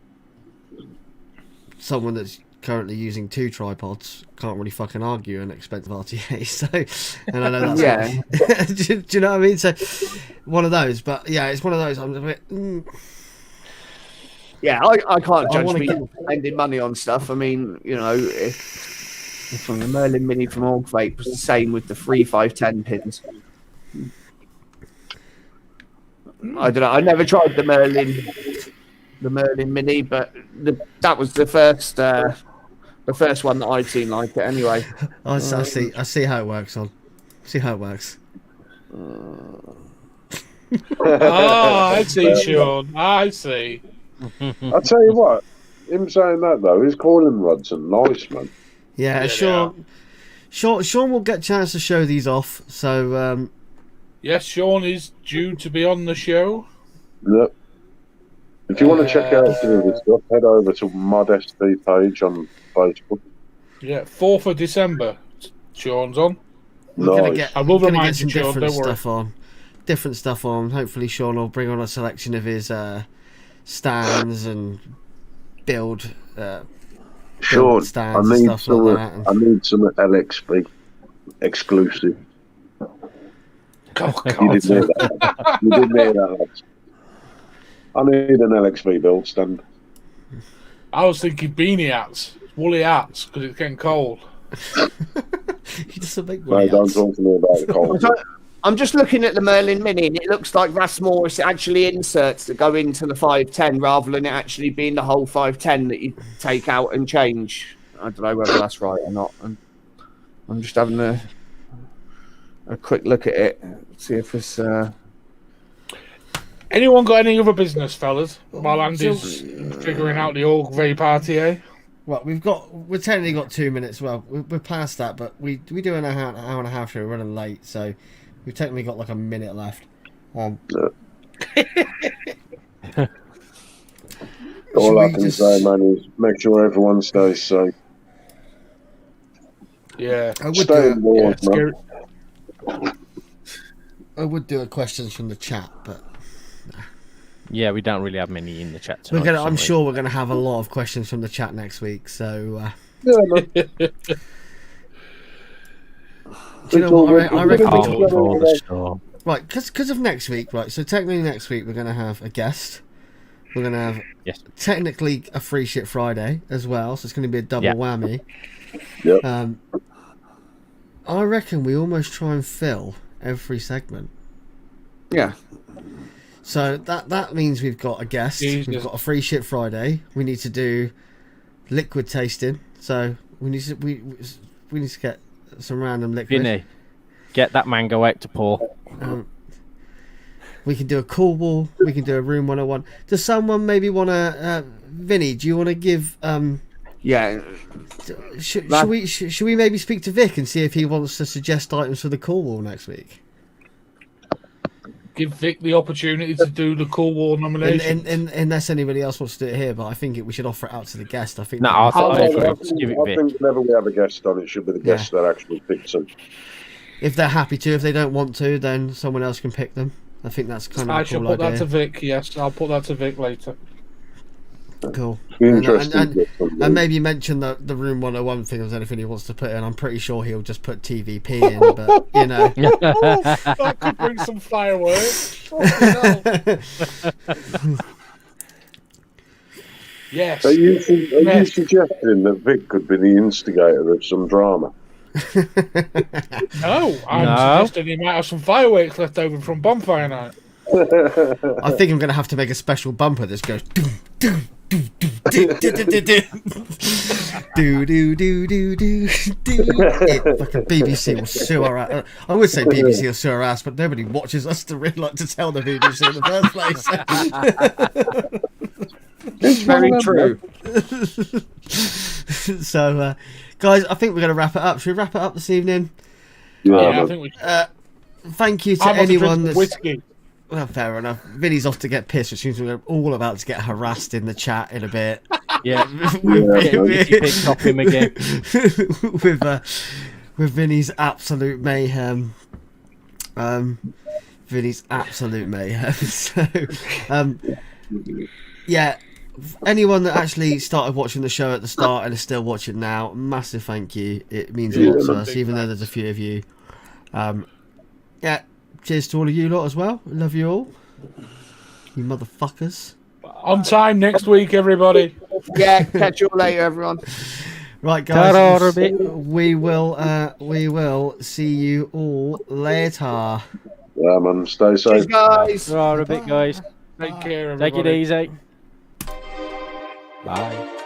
someone that's currently using 2 tripods, can't really fucking argue an expensive RTA. So, and I know that's do you know what I mean? So, one of those, but yeah, it's one of those. I'm a bit. Yeah, I can't judge people spending money on stuff. I mean, you know, if from the Merlin Mini from LXV Vape was the same with the 3 510 pins. I don't know. I never tried the Merlin Mini, but that was the first one that I'd seen like it. Anyway, I see how it works. See how it works. I see, Sean. I see. I'll tell you what, him saying that though, his coiling rods are nice, man. Yeah, Sean will get a chance to show these off. So yes, Sean is due to be on the show. Yep. If you want to check out some of this stuff, head over to Modesty page on Facebook. Yeah, 4th of December. Sean's on. Nice. I will remind get some you, Sean. Different stuff on. Hopefully, Sean will bring on a selection of his stands and build Sean, stands and stuff like that. I need some LXV exclusive. Oh, God. You didn't hear that. You didn't hear that, lads. I need an LXV build stand. I was thinking beanie hats, woolly hats, because it's getting cold. He doesn't make woolly Don't hats. talk to me about the cold. I'm just looking at the Merlin Mini, and it looks like that's more actually inserts that go into the 510 rather than it actually being the whole 510 that you take out and change. I don't know whether that's right or not. I'm just having a quick look at it, see if it's. Anyone got any other business, fellas? While Andy's figuring out the LXV Vape RTA. Well, we've technically got 2 minutes. Well, we're past that, but we do an hour and a half show. We're running late, so we've technically got like a minute left. All I can say, man, is make sure everyone stays safe. Yeah. I would Stay do indoors, Yeah, man. I would do a questions from the chat, but Yeah, we don't really have many in the chat we're tonight. gonna. for some I'm reason. sure we're gonna have a lot of questions from the chat next week. So Yeah, man. do you know what? I reckon. Calm We, before the storm. right, because of next week, right? So technically next week we're gonna have a guest. We're gonna have Yes. technically a free shit Friday as well, so it's gonna be a double Yeah. whammy. Yep. I reckon we almost try and fill every segment. Yeah. So that means we've got a guest, Jesus. we've got a free shit Friday. We need to do liquid tasting. So we need to get some random liquid. Vinny, get that mango out to pour. We can do a cool wall. We can do a room 101. Does someone maybe want to? Vinny, do you want to give? Yeah. Should we maybe speak to Vic and see if he wants to suggest items for the cool wall next week? Give Vic the opportunity to do the Cool War nomination. Unless anybody else wants to do it here, but I think we should offer it out to the guest. I think. No, that- I I agree. think, Just give it I Vic. think whenever we have a guest on, it should be the guest that actually picks them. if they're happy to, if they don't want to, then someone else can pick them. I think that's kind of I a shall cool put that idea. to Vic. Yes, I'll put that to Vic later. Cool. Interesting. And maybe mention the room 101 thing if there's anything he wants to put in. I'm pretty sure he'll just put TVP in, but you know. That could bring some fireworks. Yes. Are you suggesting that Vic could be the instigator of some drama? No, I'm suggesting he might have some fireworks left over from bonfire night. I think I'm going to have to make a special bumper that goes do do do do do do do do do do do do. Fucking BBC will sue our ass. I would say BBC will sue our ass, but nobody watches us to really like to tell the BBC in the first place. It's very true. So, guys, I think we're going to wrap it up. Should we wrap it up this evening? Yeah, I think we should. Thank you to I'm off to drink anyone some that's. whiskey. Well, fair enough. Vinny's off to get pissed, which means we're all about to get harassed in the chat in a bit. Yeah, picked off him again. with Vinny's absolute mayhem. Vinny's absolute mayhem. So, yeah. Anyone that actually started watching the show at the start and is still watching now, massive thank you. It means a lot to us, even though there's a few of you. Yeah. Cheers to all of you lot as well. Love you all. You motherfuckers. On time next week, everybody. Yeah, catch you all later, everyone. Right, guys. Ta-ra, We will see you all later. Yeah, man. Stay safe. Cheers, guys. There are a bit, guys. Take care, everybody. Take it easy. Bye.